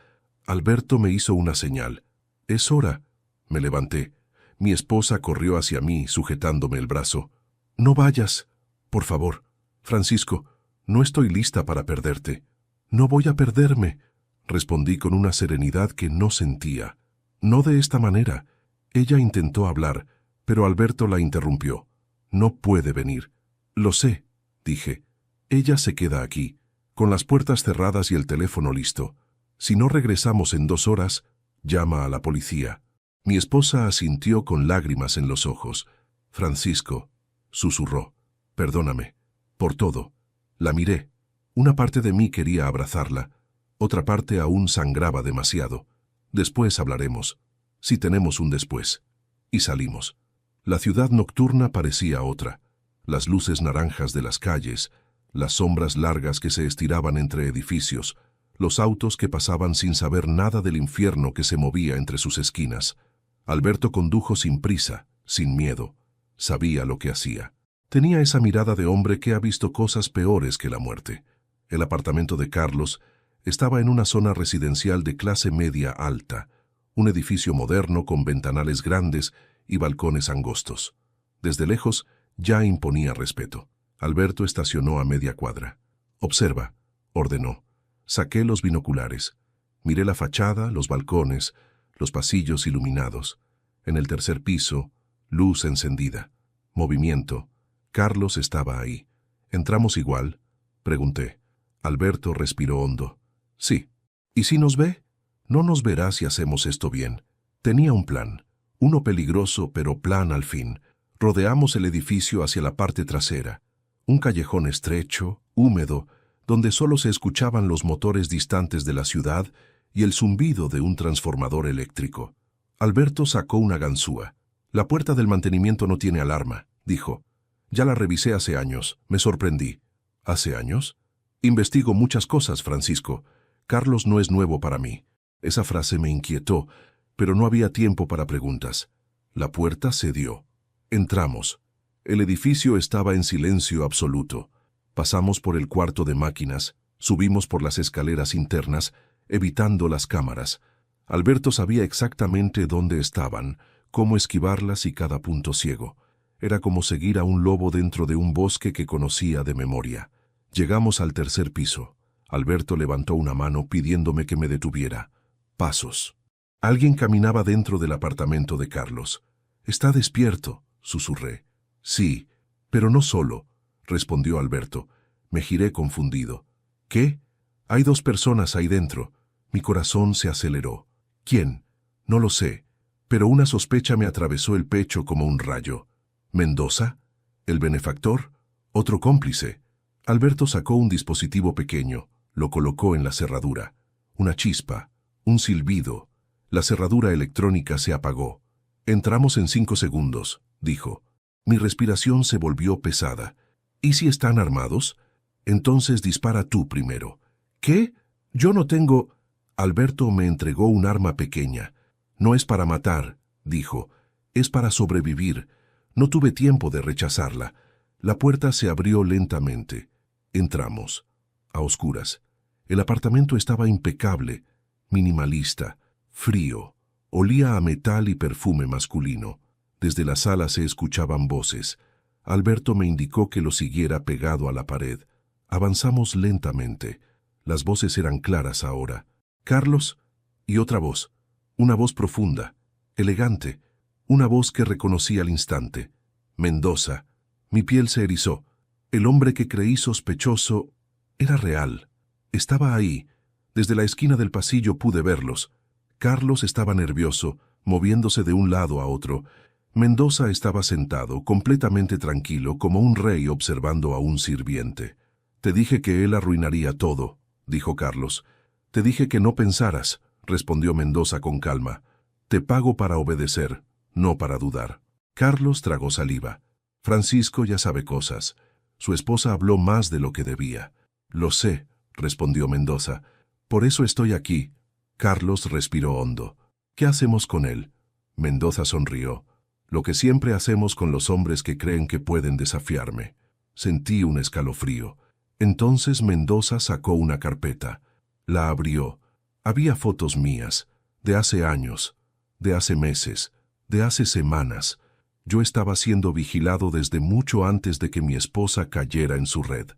Alberto me hizo una señal. «Es hora». Me levanté. Mi esposa corrió hacia mí, sujetándome el brazo. «No vayas, por favor. Francisco, no estoy lista para perderte». «No voy a perderme», respondí con una serenidad que no sentía. «No de esta manera». Ella intentó hablar, pero Alberto la interrumpió. «No puede venir». «Lo sé», dije. «Ella se queda aquí, con las puertas cerradas y el teléfono listo. Si no regresamos en 2 horas, llama a la policía». Mi esposa asintió con lágrimas en los ojos. «Francisco», susurró, «perdóname, por todo». La miré. Una parte de mí quería abrazarla, otra parte aún sangraba demasiado. «Después hablaremos, si tenemos un después». Y salimos. La ciudad nocturna parecía otra. Las luces naranjas de las calles, las sombras largas que se estiraban entre edificios, los autos que pasaban sin saber nada del infierno que se movía entre sus esquinas. Alberto condujo sin prisa, sin miedo. Sabía lo que hacía. Tenía esa mirada de hombre que ha visto cosas peores que la muerte. El apartamento de Carlos estaba en una zona residencial de clase media alta, un edificio moderno con ventanales grandes y balcones angostos. Desde lejos ya imponía respeto. Alberto estacionó a media cuadra. «Observa», ordenó. Saqué los binoculares. Miré la fachada, los balcones, los pasillos iluminados. En el tercer piso, luz encendida. Movimiento. Carlos estaba ahí. «¿Entramos igual?», pregunté. Alberto respiró hondo. «Sí». «¿Y si nos ve?». «No nos verá si hacemos esto bien». Tenía un plan. Uno peligroso, pero plan al fin. Rodeamos el edificio hacia la parte trasera. Un callejón estrecho, húmedo, donde solo se escuchaban los motores distantes de la ciudad y el zumbido de un transformador eléctrico. Alberto sacó una ganzúa. La puerta del mantenimiento no tiene alarma, dijo. Ya la revisé hace años. Me sorprendí. ¿Hace años? Investigo muchas cosas, Francisco. Carlos no es nuevo para mí. Esa frase me inquietó, pero no había tiempo para preguntas. La puerta cedió. Entramos. El edificio estaba en silencio absoluto. Pasamos por el cuarto de máquinas, subimos por las escaleras internas, evitando las cámaras. Alberto sabía exactamente dónde estaban, cómo esquivarlas y cada punto ciego. Era como seguir a un lobo dentro de un bosque que conocía de memoria. Llegamos al tercer piso. Alberto levantó una mano pidiéndome que me detuviera. Pasos. Alguien caminaba dentro del apartamento de Carlos. «Está despierto», susurré. «Sí, pero no solo», respondió Alberto. Me giré confundido. «¿Qué? Hay 2 personas ahí dentro». Mi corazón se aceleró. «¿Quién? No lo sé, pero una sospecha me atravesó el pecho como un rayo». «¿Mendoza? ¿El benefactor? ¿Otro cómplice?» Alberto sacó un dispositivo pequeño, lo colocó en la cerradura. Una chispa, un silbido. La cerradura electrónica se apagó. «Entramos en 5 segundos», dijo. Mi respiración se volvió pesada. «¿Y si están armados? Entonces dispara tú primero». «¿Qué? Yo no tengo...» Alberto me entregó un arma pequeña. «No es para matar», dijo. «Es para sobrevivir». No tuve tiempo de rechazarla. La puerta se abrió lentamente. Entramos. A oscuras. El apartamento estaba impecable, minimalista, frío. Olía a metal y perfume masculino. Desde la sala se escuchaban voces. Alberto me indicó que lo siguiera pegado a la pared. Avanzamos lentamente. Las voces eran claras ahora. «Carlos», y otra voz. Una voz profunda, elegante. Una voz que reconocí al instante. «Mendoza». Mi piel se erizó. El hombre que creí sospechoso era real. Estaba ahí. Desde la esquina del pasillo pude verlos. Carlos estaba nervioso, moviéndose de un lado a otro. Mendoza estaba sentado, completamente tranquilo, como un rey observando a un sirviente. «Te dije que él arruinaría todo», dijo Carlos. «Te dije que no pensaras», respondió Mendoza con calma. «Te pago para obedecer, no para dudar». Carlos tragó saliva. Francisco ya sabe cosas. Su esposa habló más de lo que debía. «Lo sé», respondió Mendoza. «Por eso estoy aquí». Carlos respiró hondo. «¿Qué hacemos con él?» Mendoza sonrió. «Lo que siempre hacemos con los hombres que creen que pueden desafiarme». Sentí un escalofrío. Entonces Mendoza sacó una carpeta. La abrió. Había fotos mías, de hace años, de hace meses, de hace semanas. Yo estaba siendo vigilado desde mucho antes de que mi esposa cayera en su red.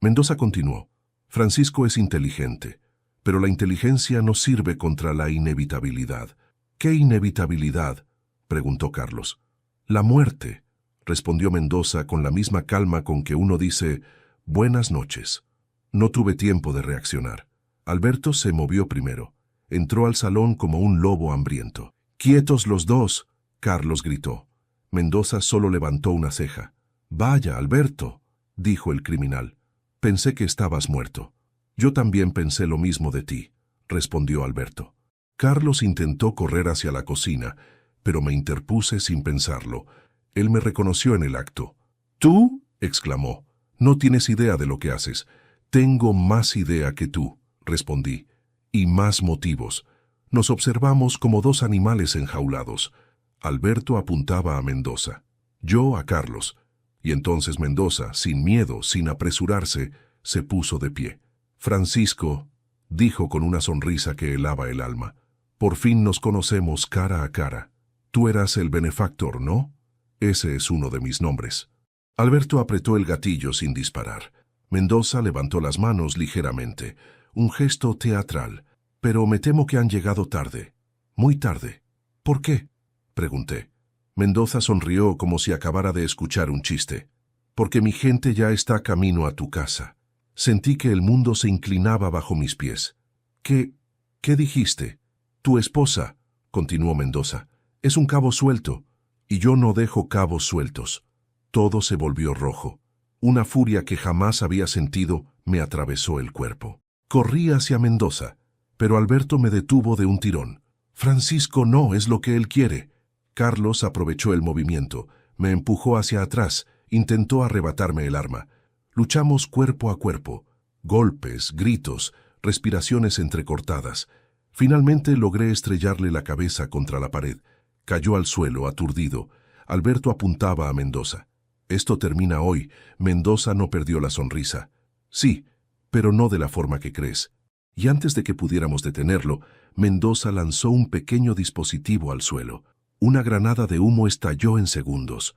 Mendoza continuó. «Francisco es inteligente, pero la inteligencia no sirve contra la inevitabilidad». «¿Qué inevitabilidad?», preguntó Carlos. «La muerte», respondió Mendoza con la misma calma con que uno dice «buenas noches». No tuve tiempo de reaccionar. Alberto se movió primero. Entró al salón como un lobo hambriento. «¡Quietos los dos!», Carlos gritó. Mendoza solo levantó una ceja. «Vaya, Alberto», dijo el criminal. «Pensé que estabas muerto». «Yo también pensé lo mismo de ti», respondió Alberto. Carlos intentó correr hacia la cocina, pero me interpuse sin pensarlo. Él me reconoció en el acto. «¿Tú?», exclamó. «No tienes idea de lo que haces». «Tengo más idea que tú», respondí, «y más motivos». Nos observamos como 2 animales enjaulados. Alberto apuntaba a Mendoza, yo a Carlos, y entonces Mendoza, sin miedo, sin apresurarse, se puso de pie. «Francisco», dijo con una sonrisa que helaba el alma, «por fin nos conocemos cara a cara. Tú eras el benefactor, ¿no? Ese es uno de mis nombres». Alberto apretó el gatillo sin disparar. Mendoza levantó las manos ligeramente, un gesto teatral. «Pero me temo que han llegado tarde, muy tarde». «¿Por qué?», pregunté. Mendoza sonrió como si acabara de escuchar un chiste. «Porque mi gente ya está camino a tu casa». Sentí que el mundo se inclinaba bajo mis pies. «¿Qué dijiste?» «Tu esposa», continuó Mendoza, «es un cabo suelto, y yo no dejo cabos sueltos». Todo se volvió rojo. Una furia que jamás había sentido me atravesó el cuerpo. Corrí hacia Mendoza, pero Alberto me detuvo de un tirón. «Francisco, no es lo que él quiere». Carlos aprovechó el movimiento, me empujó hacia atrás, intentó arrebatarme el arma. Luchamos cuerpo a cuerpo, golpes, gritos, respiraciones entrecortadas. Finalmente logré estrellarle la cabeza contra la pared. Cayó al suelo, aturdido. Alberto apuntaba a Mendoza. Esto termina hoy. Mendoza no perdió la sonrisa. Sí, pero no de la forma que crees. Y antes de que pudiéramos detenerlo, Mendoza lanzó un pequeño dispositivo al suelo. Una granada de humo estalló en segundos.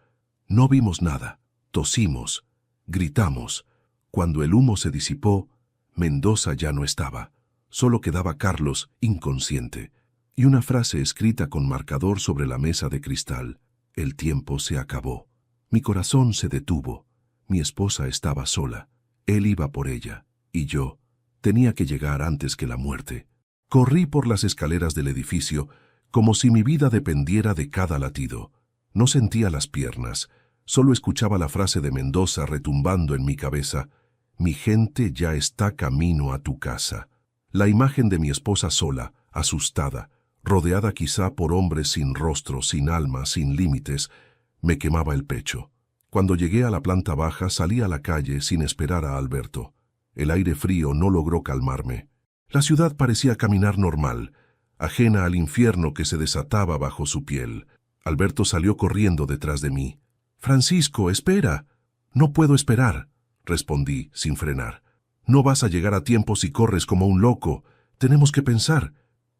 No vimos nada. Tosimos. Gritamos. Cuando el humo se disipó, Mendoza ya no estaba. Solo quedaba Carlos, inconsciente, y una frase escrita con marcador sobre la mesa de cristal. El tiempo se acabó. Mi corazón se detuvo. Mi esposa estaba sola. Él iba por ella, y yo tenía que llegar antes que la muerte. Corrí por las escaleras del edificio como si mi vida dependiera de cada latido. No sentía las piernas, solo escuchaba la frase de Mendoza retumbando en mi cabeza. Mi gente ya está camino a tu casa. La imagen de mi esposa sola, asustada, rodeada quizá por hombres sin rostro, sin alma, sin límites, me quemaba el pecho. Cuando llegué a la planta baja salí a la calle sin esperar a Alberto. El aire frío no logró calmarme. La ciudad parecía caminar normal, ajena al infierno que se desataba bajo su piel. Alberto salió corriendo detrás de mí. «Francisco, espera». «No puedo esperar», respondí sin frenar. «No vas a llegar a tiempo si corres como un loco. Tenemos que pensar».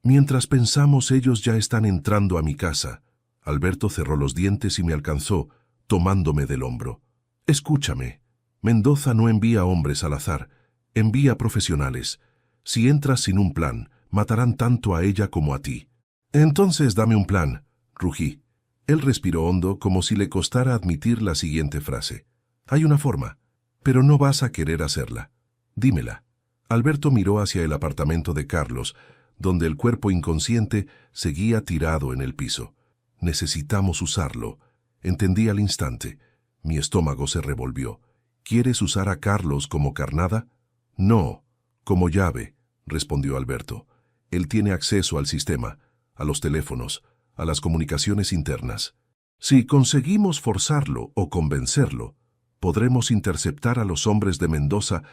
Mientras pensamos, ellos ya están entrando a mi casa. Alberto cerró los dientes y me alcanzó, tomándome del hombro. «Escúchame. Mendoza no envía hombres al azar. Envía profesionales. Si entras sin un plan, matarán tanto a ella como a ti». «Entonces dame un plan», rugí. Él respiró hondo como si le costara admitir la siguiente frase. «Hay una forma, pero no vas a querer hacerla. Dímela». Alberto miró hacia el apartamento de Carlos, donde el cuerpo inconsciente seguía tirado en el piso. «Necesitamos usarlo». Entendí al instante. Mi estómago se revolvió. «¿Quieres usar a Carlos como carnada?» «No, como llave», respondió Alberto. «Él tiene acceso al sistema, a los teléfonos, a las comunicaciones internas. Si conseguimos forzarlo o convencerlo, podremos interceptar a los hombres de Mendoza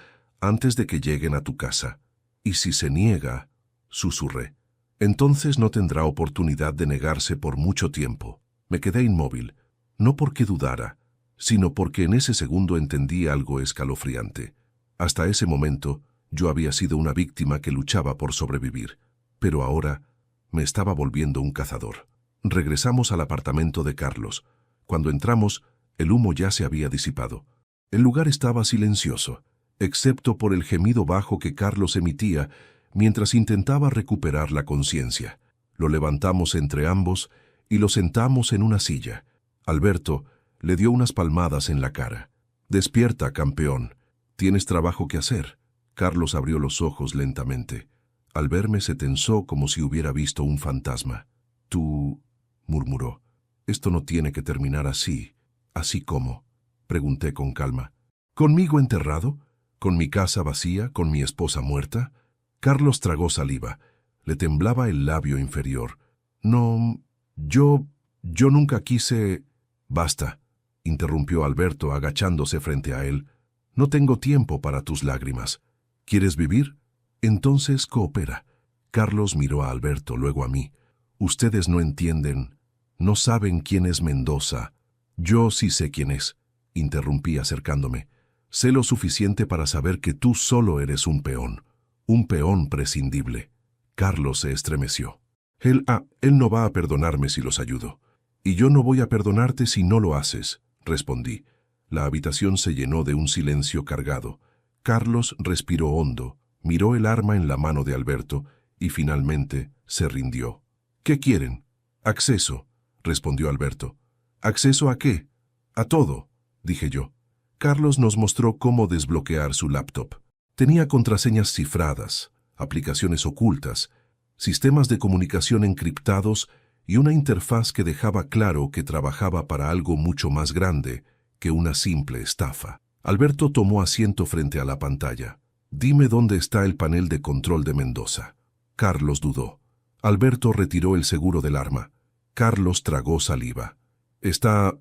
antes de que lleguen a tu casa. Y si se niega», susurré, «entonces no tendrá oportunidad de negarse por mucho tiempo». Me quedé inmóvil, no porque dudara, sino porque en ese segundo entendí algo escalofriante. Hasta ese momento, yo había sido una víctima que luchaba por sobrevivir, pero ahora me estaba volviendo un cazador. Regresamos al apartamento de Carlos. Cuando entramos, el humo ya se había disipado. El lugar estaba silencioso, excepto por el gemido bajo que Carlos emitía mientras intentaba recuperar la conciencia. Lo levantamos entre ambos y lo sentamos en una silla. Alberto le dio unas palmadas en la cara. «Despierta, campeón. Tienes trabajo que hacer». Carlos abrió los ojos lentamente. Al verme se tensó como si hubiera visto un fantasma. «Tú», murmuró, «esto no tiene que terminar así». «¿Así cómo?», pregunté con calma. «¿Conmigo enterrado? ¿Con mi casa vacía? ¿Con mi esposa muerta?». Carlos tragó saliva. Le temblaba el labio inferior. «No, yo nunca quise...». «Basta», interrumpió Alberto agachándose frente a él. «No tengo tiempo para tus lágrimas. ¿Quieres vivir? Entonces coopera». Carlos miró a Alberto, luego a mí. «Ustedes no entienden, no saben quién es Mendoza». «Yo sí sé quién es», interrumpí acercándome. «Sé lo suficiente para saber que tú solo eres un peón prescindible». Carlos se estremeció. Él no va a perdonarme si los ayudo. «Y yo no voy a perdonarte si no lo haces», respondí. La habitación se llenó de un silencio cargado. Carlos respiró hondo, miró el arma en la mano de Alberto y finalmente se rindió. «¿Qué quieren?» «Acceso», respondió Alberto. «¿Acceso a qué?» «A todo», dije yo. Carlos nos mostró cómo desbloquear su laptop. Tenía contraseñas cifradas, aplicaciones ocultas, sistemas de comunicación encriptados y una interfaz que dejaba claro que trabajaba para algo mucho más grande que una simple estafa. Alberto tomó asiento frente a la pantalla. «Dime dónde está el panel de control de Mendoza». Carlos dudó. Alberto retiró el seguro del arma. Carlos tragó saliva. Está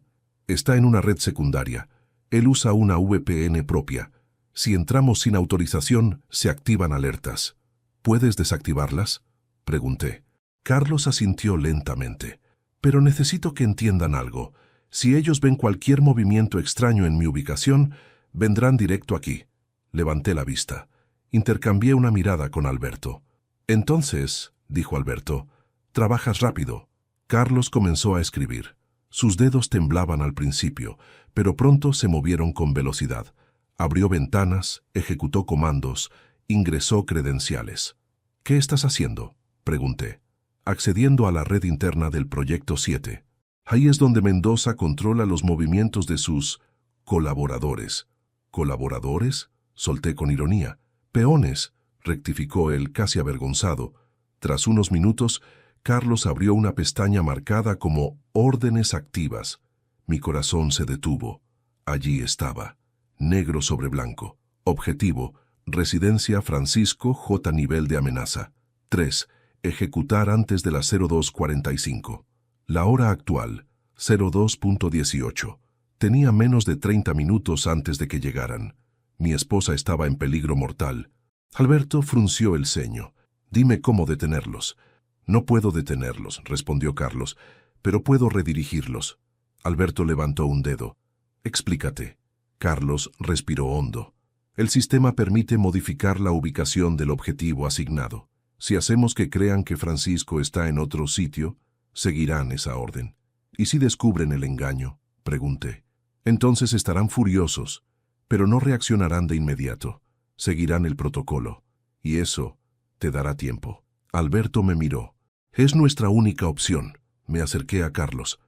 en una red secundaria. Él usa una VPN propia. Si entramos sin autorización, se activan alertas. ¿Puedes desactivarlas?, pregunté. Carlos asintió lentamente. Pero necesito que entiendan algo. Si ellos ven cualquier movimiento extraño en mi ubicación, vendrán directo aquí. Levanté la vista. Intercambié una mirada con Alberto. Entonces, dijo Alberto, trabajas rápido. Carlos comenzó a escribir. Sus dedos temblaban al principio, pero pronto se movieron con velocidad. Abrió ventanas, ejecutó comandos, ingresó credenciales. ¿Qué estás haciendo?, pregunté. Accediendo a la red interna del Proyecto 7. Ahí es donde Mendoza controla los movimientos de sus colaboradores. ¿Colaboradores?, solté con ironía. Peones, rectificó él casi avergonzado. Tras unos minutos, Carlos abrió una pestaña marcada como órdenes activas. Mi corazón se detuvo. Allí estaba, negro sobre blanco. Objetivo, residencia Francisco J. Nivel de amenaza. 3. Ejecutar antes de las 02:45. La hora actual, 02:18. Tenía menos de 30 minutos antes de que llegaran. Mi esposa estaba en peligro mortal. Alberto frunció el ceño. Dime cómo detenerlos. No puedo detenerlos, respondió Carlos, pero puedo redirigirlos. Alberto levantó un dedo. Explícate. Carlos respiró hondo. El sistema permite modificar la ubicación del objetivo asignado. Si hacemos que crean que Francisco está en otro sitio, seguirán esa orden. ¿Y si descubren el engaño?, pregunté. Entonces estarán furiosos, pero no reaccionarán de inmediato. Seguirán el protocolo. Y eso te dará tiempo. Alberto me miró. Es nuestra única opción. Me acerqué a Carlos.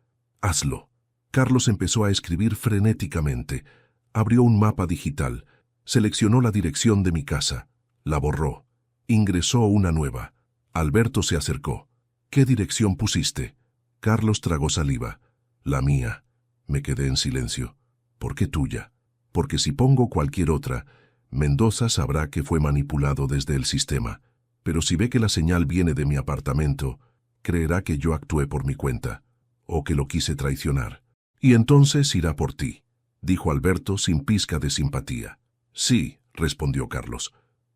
Hazlo. Carlos empezó a escribir frenéticamente. Abrió un mapa digital. Seleccionó la dirección de mi casa. La borró. Ingresó una nueva. Alberto se acercó. ¿Qué dirección pusiste? Carlos tragó saliva. La mía. Me quedé en silencio. ¿Por qué tuya? Porque si pongo cualquier otra, Mendoza sabrá que fue manipulado desde el sistema. Pero si ve que la señal viene de mi apartamento, creerá que yo actué por mi cuenta, o que lo quise traicionar. Y entonces irá por ti, dijo Alberto sin pizca de simpatía. Sí, respondió Carlos.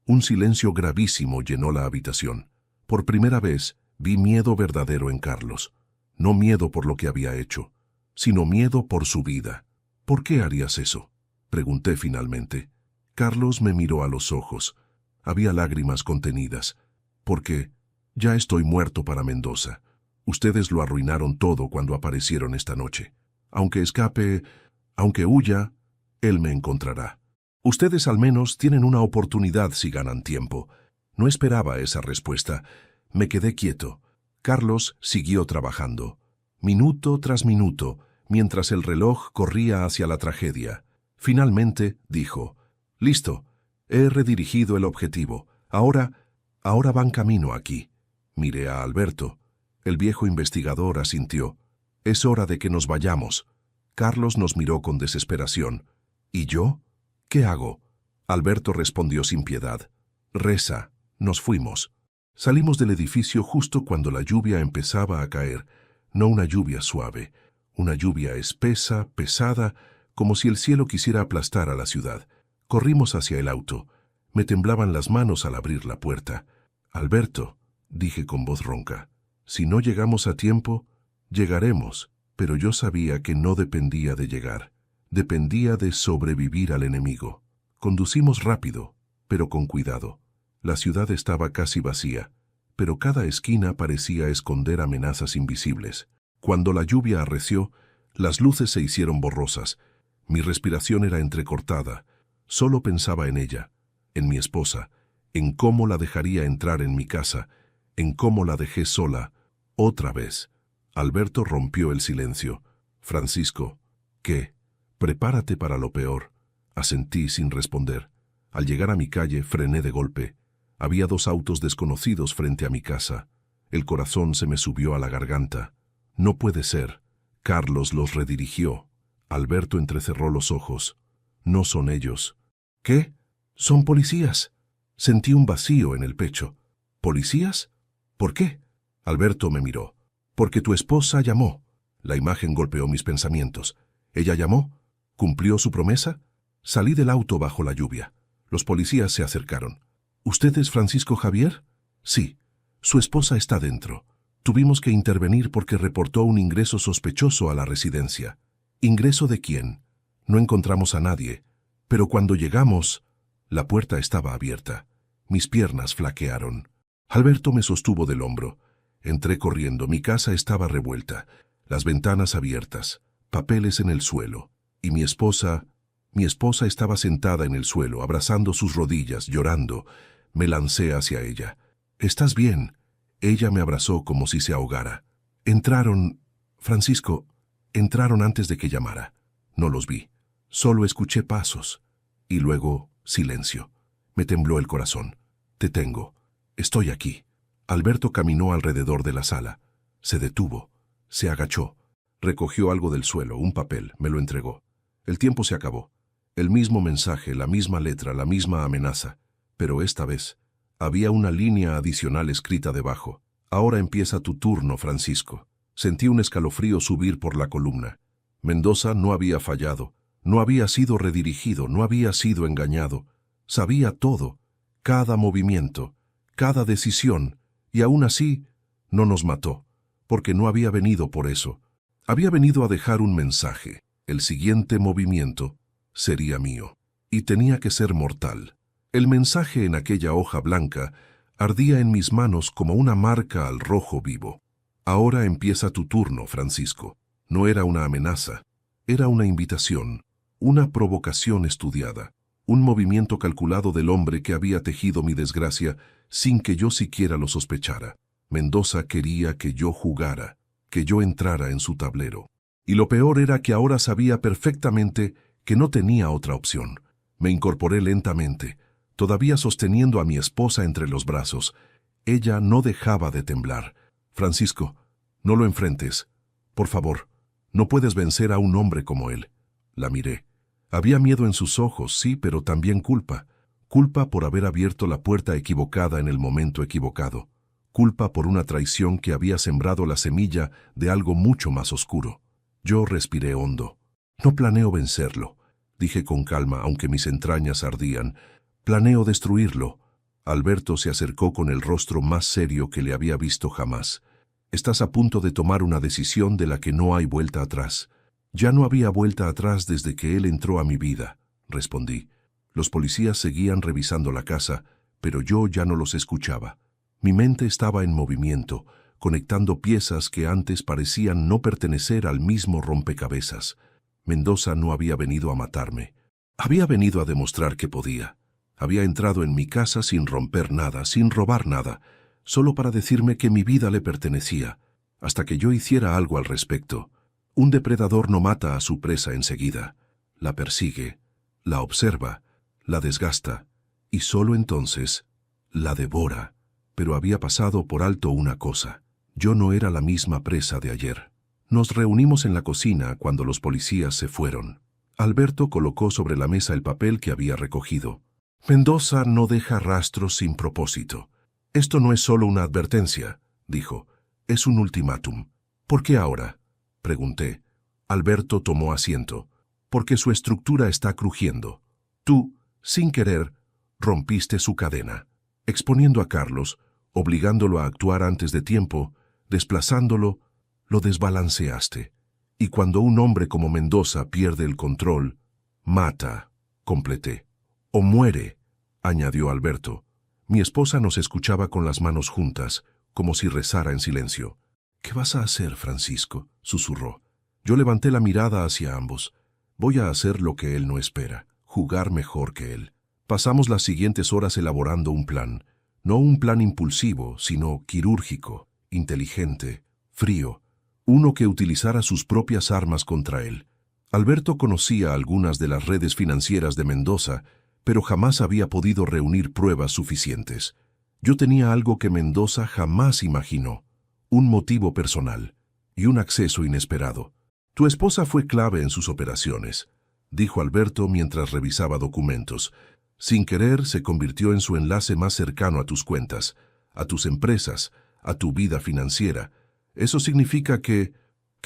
Un silencio gravísimo llenó la habitación. Por primera vez vi miedo verdadero en Carlos. No miedo por lo que había hecho, sino miedo por su vida. ¿Por qué harías eso?, pregunté finalmente. Carlos me miró a los ojos. Había lágrimas contenidas. Porque ya estoy muerto para Mendoza. Ustedes lo arruinaron todo cuando aparecieron esta noche. Aunque escape, aunque huya, él me encontrará. Ustedes al menos tienen una oportunidad si ganan tiempo. No esperaba esa respuesta. Me quedé quieto. Carlos siguió trabajando, minuto tras minuto, mientras el reloj corría hacia la tragedia. Finalmente dijo: «Listo, he redirigido el objetivo. Ahora van camino aquí». Miré a Alberto. El viejo investigador asintió. «Es hora de que nos vayamos». Carlos nos miró con desesperación. ¿Y yo? ¿Qué hago? Alberto respondió sin piedad. «Reza». Nos fuimos. Salimos del edificio justo cuando la lluvia empezaba a caer. No una lluvia suave, una lluvia espesa, pesada, como si el cielo quisiera aplastar a la ciudad. Corrimos hacia el auto. Me temblaban las manos al abrir la puerta. «Alberto», dije con voz ronca, «si no llegamos a tiempo, llegaremos». Pero yo sabía que no dependía de llegar. Dependía de sobrevivir al enemigo. Conducimos rápido, pero con cuidado. La ciudad estaba casi vacía, pero cada esquina parecía esconder amenazas invisibles. Cuando la lluvia arreció, las luces se hicieron borrosas. Mi respiración era entrecortada. Solo pensaba en ella, en mi esposa, en cómo la dejaría entrar en mi casa, en cómo la dejé sola, otra vez. Alberto rompió el silencio. «Francisco, ¿qué? Prepárate para lo peor». Asentí sin responder. Al llegar a mi calle, frené de golpe. Había 2 autos desconocidos frente a mi casa. El corazón se me subió a la garganta. No puede ser. Carlos los redirigió. Alberto entrecerró los ojos. No son ellos. ¿Qué? Son policías. Sentí un vacío en el pecho. ¿Policías? ¿Por qué? Alberto me miró. Porque tu esposa llamó. La imagen golpeó mis pensamientos. ¿Ella llamó? ¿Cumplió su promesa? Salí del auto bajo la lluvia. Los policías se acercaron. ¿Usted es Francisco Javier? Sí. Su esposa está dentro. Tuvimos que intervenir porque reportó un ingreso sospechoso a la residencia. ¿Ingreso de quién? No encontramos a nadie. Pero cuando llegamos, la puerta estaba abierta. Mis piernas flaquearon. Alberto me sostuvo del hombro. Entré corriendo. Mi casa estaba revuelta. Las ventanas abiertas, papeles en el suelo. Y mi esposa estaba sentada en el suelo, abrazando sus rodillas, llorando. Me lancé hacia ella. ¿Estás bien? Ella me abrazó como si se ahogara. Entraron, Francisco, entraron antes de que llamara. No los vi. Solo escuché pasos. Y luego, silencio. Me tembló el corazón. Te tengo. Estoy aquí. Alberto caminó alrededor de la sala. Se detuvo. Se agachó. Recogió algo del suelo, un papel, me lo entregó. El tiempo se acabó. El mismo mensaje, la misma letra, la misma amenaza. Pero esta vez, había una línea adicional escrita debajo. Ahora empieza tu turno, Francisco. Sentí un escalofrío subir por la columna. Mendoza no había fallado. No había sido redirigido, no había sido engañado. Sabía todo, cada movimiento, cada decisión, y aún así no nos mató, porque no había venido por eso. Había venido a dejar un mensaje. El siguiente movimiento sería mío, y tenía que ser mortal. El mensaje en aquella hoja blanca ardía en mis manos como una marca al rojo vivo. Ahora empieza tu turno, Francisco. No era una amenaza, era una invitación, una provocación estudiada, un movimiento calculado del hombre que había tejido mi desgracia sin que yo siquiera lo sospechara. Mendoza quería que yo jugara, que yo entrara en su tablero. Y lo peor era que ahora sabía perfectamente que no tenía otra opción. Me incorporé lentamente, todavía sosteniendo a mi esposa entre los brazos. Ella no dejaba de temblar. Francisco, no lo enfrentes. Por favor, no puedes vencer a un hombre como él. La miré. Había miedo en sus ojos, sí, pero también culpa. Culpa por haber abierto la puerta equivocada en el momento equivocado. Culpa por una traición que había sembrado la semilla de algo mucho más oscuro. Yo respiré hondo. No planeo vencerlo, dije con calma, aunque mis entrañas ardían. Planeo destruirlo. Alberto se acercó con el rostro más serio que le había visto jamás. Estás a punto de tomar una decisión de la que no hay vuelta atrás. Ya no había vuelta atrás desde que él entró a mi vida, respondí. Los policías seguían revisando la casa, pero yo ya no los escuchaba. Mi mente estaba en movimiento, conectando piezas que antes parecían no pertenecer al mismo rompecabezas. Mendoza no había venido a matarme. Había venido a demostrar que podía. Había entrado en mi casa sin romper nada, sin robar nada, solo para decirme que mi vida le pertenecía, hasta que yo hiciera algo al respecto. Un depredador no mata a su presa enseguida. La persigue, la observa, la desgasta, y solo entonces la devora. Pero había pasado por alto una cosa. Yo no era la misma presa de ayer. Nos reunimos en la cocina cuando los policías se fueron. Alberto colocó sobre la mesa el papel que había recogido. Mendoza no deja rastros sin propósito. Esto no es solo una advertencia, dijo. Es un ultimátum. ¿Por qué ahora?, pregunté. Alberto tomó asiento. Porque su estructura está crujiendo. Tú, sin querer, rompiste su cadena, exponiendo a Carlos, obligándolo a actuar antes de tiempo, desplazándolo, lo desbalanceaste. Y cuando un hombre como Mendoza pierde el control, mata, completé. O muere, añadió Alberto. Mi esposa nos escuchaba con las manos juntas, como si rezara en silencio. ¿Qué vas a hacer, Francisco?, susurró. Yo levanté la mirada hacia ambos. Voy a hacer lo que él no espera, jugar mejor que él. Pasamos las siguientes horas elaborando un plan. No un plan impulsivo, sino quirúrgico, inteligente, frío. Uno que utilizara sus propias armas contra él. Alberto conocía algunas de las redes financieras de Mendoza, pero jamás había podido reunir pruebas suficientes. Yo tenía algo que Mendoza jamás imaginó. Un motivo personal y un acceso inesperado. Tu esposa fue clave en sus operaciones, dijo Alberto mientras revisaba documentos. Sin querer, se convirtió en su enlace más cercano a tus cuentas, a tus empresas, a tu vida financiera. Eso significa que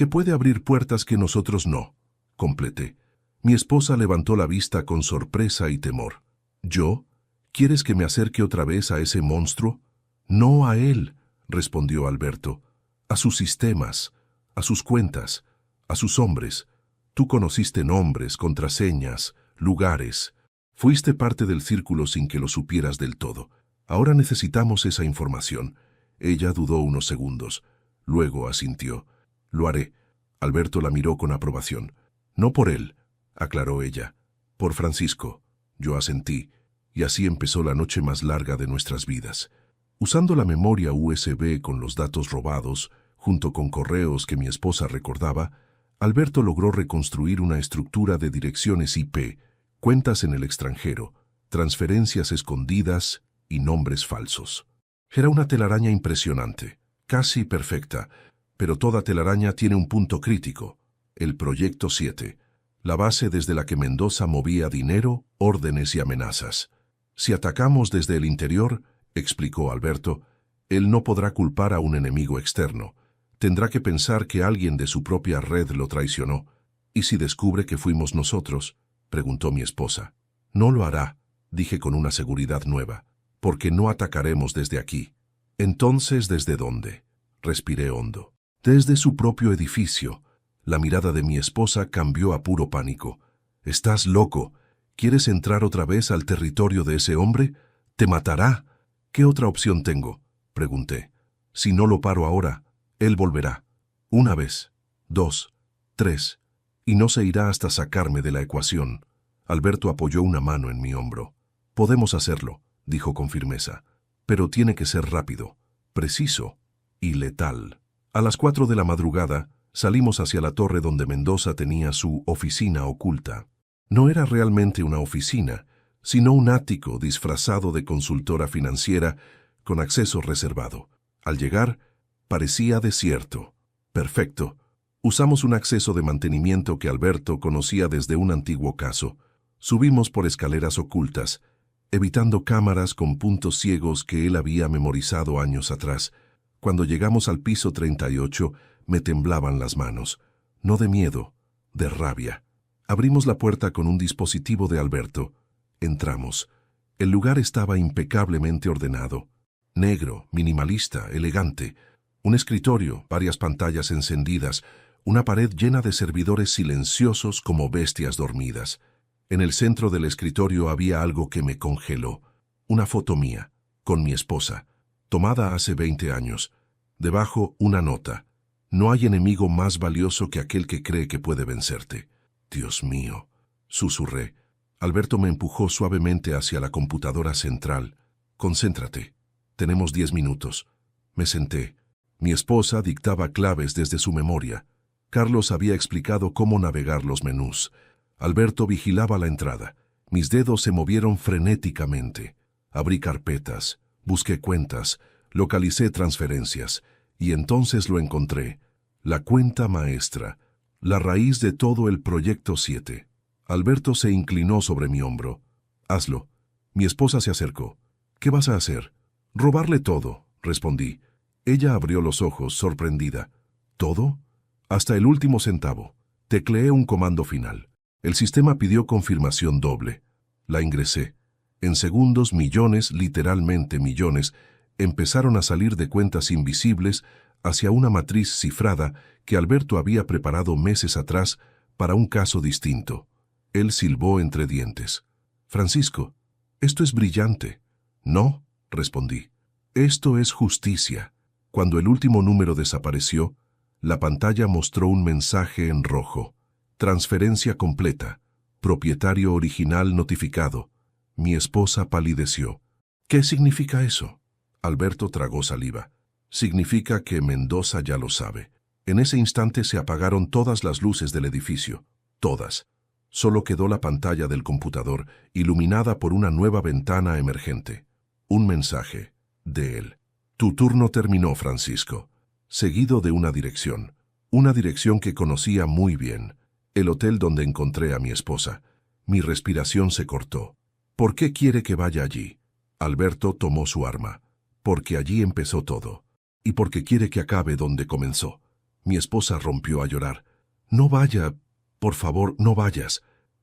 puede abrir puertas que nosotros no, completé. Mi esposa levantó la vista con sorpresa y temor. ¿Yo? ¿Quieres que me acerque otra vez a ese monstruo? No a él, respondió Alberto. A sus sistemas, a sus cuentas, a sus hombres. Tú conociste nombres, contraseñas, lugares. Fuiste parte del círculo sin que lo supieras del todo. Ahora necesitamos esa información. Ella dudó unos segundos. Luego asintió. Lo haré. Alberto la miró con aprobación. No por él, aclaró ella. Por Francisco. Yo asentí. Y así empezó la noche más larga de nuestras vidas. Usando la memoria USB con los datos robados, junto con correos que mi esposa recordaba, Alberto logró reconstruir una estructura de direcciones IP, cuentas en el extranjero, transferencias escondidas y nombres falsos. Era una telaraña impresionante, casi perfecta, pero toda telaraña tiene un punto crítico, el Proyecto 7, la base desde la que Mendoza movía dinero, órdenes y amenazas. Si atacamos desde el interior, explicó Alberto, él no podrá culpar a un enemigo externo. Tendrá que pensar que alguien de su propia red lo traicionó. ¿Y si descubre que fuimos nosotros?, preguntó mi esposa. No lo hará, dije con una seguridad nueva, porque no atacaremos desde aquí. Entonces, ¿desde dónde? Respiré hondo. Desde su propio edificio. La mirada de mi esposa cambió a puro pánico. ¿Estás loco? ¿Quieres entrar otra vez al territorio de ese hombre? ¡Te matará! ¿Qué otra opción tengo?, pregunté. Si no lo paro ahora, él volverá. Una vez, 2, 3, y no se irá hasta sacarme de la ecuación. Alberto apoyó una mano en mi hombro. Podemos hacerlo, dijo con firmeza, pero tiene que ser rápido, preciso y letal. A las 4 de la madrugada, salimos hacia la torre donde Mendoza tenía su oficina oculta. No era realmente una oficina, sino un ático disfrazado de consultora financiera con acceso reservado. Al llegar, parecía desierto. Perfecto. Usamos un acceso de mantenimiento que Alberto conocía desde un antiguo caso. Subimos por escaleras ocultas, evitando cámaras con puntos ciegos que él había memorizado años atrás. Cuando llegamos al piso 38, me temblaban las manos. No de miedo, de rabia. Abrimos la puerta con un dispositivo de Alberto. Entramos. El lugar estaba impecablemente ordenado. Negro, minimalista, elegante. Un escritorio, varias pantallas encendidas, una pared llena de servidores silenciosos como bestias dormidas. En el centro del escritorio había algo que me congeló. Una foto mía, con mi esposa, tomada hace 20 años. Debajo, una nota. No hay enemigo más valioso que aquel que cree que puede vencerte. Dios mío, susurré. Alberto me empujó suavemente hacia la computadora central. Concéntrate. Tenemos 10 minutos. Me senté. Mi esposa dictaba claves desde su memoria. Carlos había explicado cómo navegar los menús. Alberto vigilaba la entrada. Mis dedos se movieron frenéticamente. Abrí carpetas, busqué cuentas, localicé transferencias, y entonces lo encontré. La cuenta maestra, la raíz de todo el Proyecto 7. Alberto se inclinó sobre mi hombro. Hazlo. Mi esposa se acercó. ¿Qué vas a hacer? Robarle todo, respondí. Ella abrió los ojos, sorprendida. ¿Todo? Hasta el último centavo. Tecleé un comando final. El sistema pidió confirmación doble. La ingresé. En segundos, millones, literalmente millones, empezaron a salir de cuentas invisibles hacia una matriz cifrada que Alberto había preparado meses atrás para un caso distinto. Él silbó entre dientes. Francisco, esto es brillante. No, respondí. Esto es justicia. Cuando el último número desapareció, la pantalla mostró un mensaje en rojo. Transferencia completa. Propietario original notificado. Mi esposa palideció. ¿Qué significa eso? Alberto tragó saliva. Significa que Mendoza ya lo sabe. En ese instante se apagaron todas las luces del edificio. Todas. Solo quedó la pantalla del computador, iluminada por una nueva ventana emergente. Un mensaje. De él. Tu turno terminó, Francisco. Seguido de una dirección. Una dirección que conocía muy bien. El hotel donde encontré a mi esposa. Mi respiración se cortó. ¿Por qué quiere que vaya allí? Alberto tomó su arma. Porque allí empezó todo. y porque quiere que acabe donde comenzó. Mi esposa rompió a llorar. No vaya, por favor, no vayas.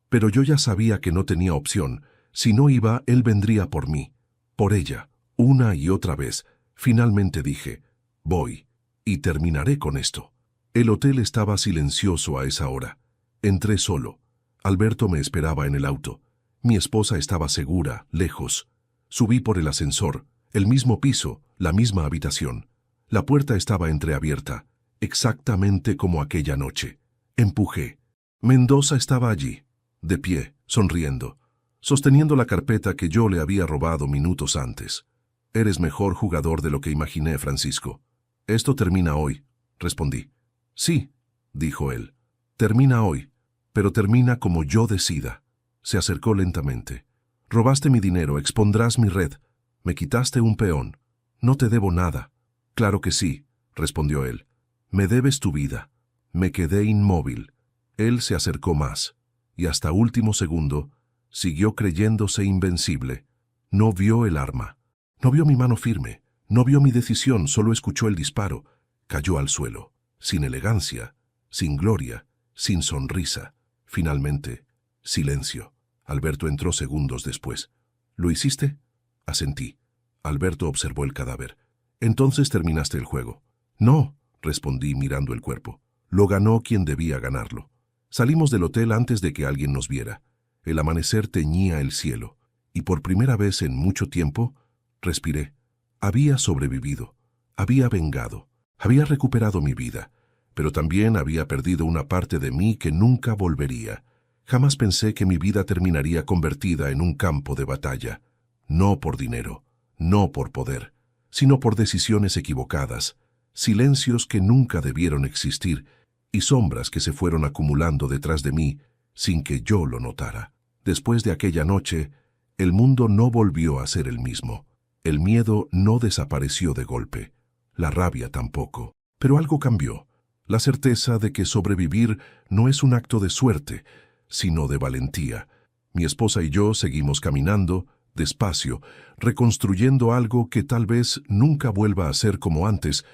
Pero yo ya sabía que no tenía opción. Si no iba, él vendría por mí. Por ella, una y otra vez. Finalmente dije, voy, y terminaré con esto. El hotel estaba silencioso a esa hora. Entré solo. Alberto me esperaba en el auto. Mi esposa estaba segura, lejos. Subí por el ascensor, el mismo piso, la misma habitación. La puerta estaba entreabierta, exactamente como aquella noche. Empujé. Mendoza estaba allí, de pie, sonriendo, sosteniendo la carpeta que yo le había robado minutos antes. Eres mejor jugador de lo que imaginé, Francisco. Esto termina hoy, respondí. Sí, dijo él. Termina hoy, pero termina como yo decida. Se acercó lentamente. Robaste mi dinero, expondrás mi red. Me quitaste un peón. No te debo nada. Claro que sí, respondió él. Me debes tu vida. Me quedé inmóvil. Él se acercó más, y hasta último segundo, siguió creyéndose invencible. No vio el arma. No vio mi mano firme. No vio mi decisión, solo escuchó el disparo. Cayó al suelo, sin elegancia, sin gloria, sin sonrisa. Finalmente, silencio. Alberto entró segundos después. ¿Lo hiciste? Asentí. Alberto observó el cadáver. Entonces terminaste el juego. No, respondí mirando el cuerpo. Lo ganó quien debía ganarlo. Salimos del hotel antes de que alguien nos viera. El amanecer teñía el cielo, y por primera vez en mucho tiempo, respiré. Había sobrevivido, había vengado, había recuperado mi vida, pero también había perdido una parte de mí que nunca volvería. Jamás pensé que mi vida terminaría convertida en un campo de batalla, no por dinero, no por poder, sino por decisiones equivocadas, silencios que nunca debieron existir y sombras que se fueron acumulando detrás de mí sin que yo lo notara. Después de aquella noche, el mundo no volvió a ser el mismo. El miedo no desapareció de golpe, la rabia tampoco, pero algo cambió. La certeza de que sobrevivir no es un acto de suerte, sino de valentía. Mi esposa y yo seguimos caminando, despacio, reconstruyendo algo que tal vez nunca vuelva a ser como antes,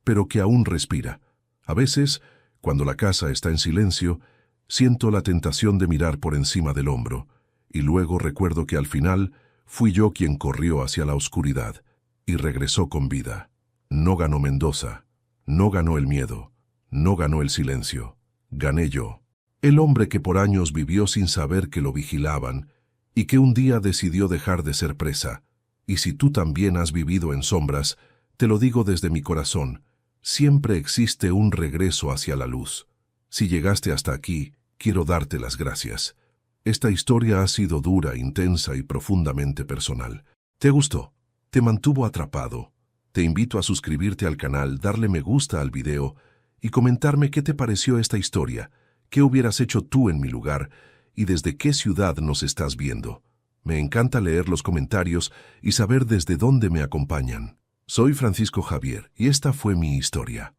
pero que aún respira. A veces, cuando la casa está en silencio, siento la tentación de mirar por encima del hombro, y luego recuerdo que al final fui yo quien corrió hacia la oscuridad y regresó con vida. No ganó Mendoza, no ganó el miedo, no ganó el silencio, gané yo. El hombre que por años vivió sin saber que lo vigilaban y que un día decidió dejar de ser presa. Y si tú también has vivido en sombras, te lo digo desde mi corazón, siempre existe un regreso hacia la luz. Si llegaste hasta aquí, quiero darte las gracias. Esta historia ha sido dura, intensa y profundamente personal. ¿Te gustó? ¿Te mantuvo atrapado? Te invito a suscribirte al canal, darle me gusta al video y comentarme qué te pareció esta historia. ¿Qué hubieras hecho tú en mi lugar? ¿Y desde qué ciudad nos estás viendo? Me encanta leer los comentarios y saber desde dónde me acompañan. Soy Francisco Javier y esta fue mi historia.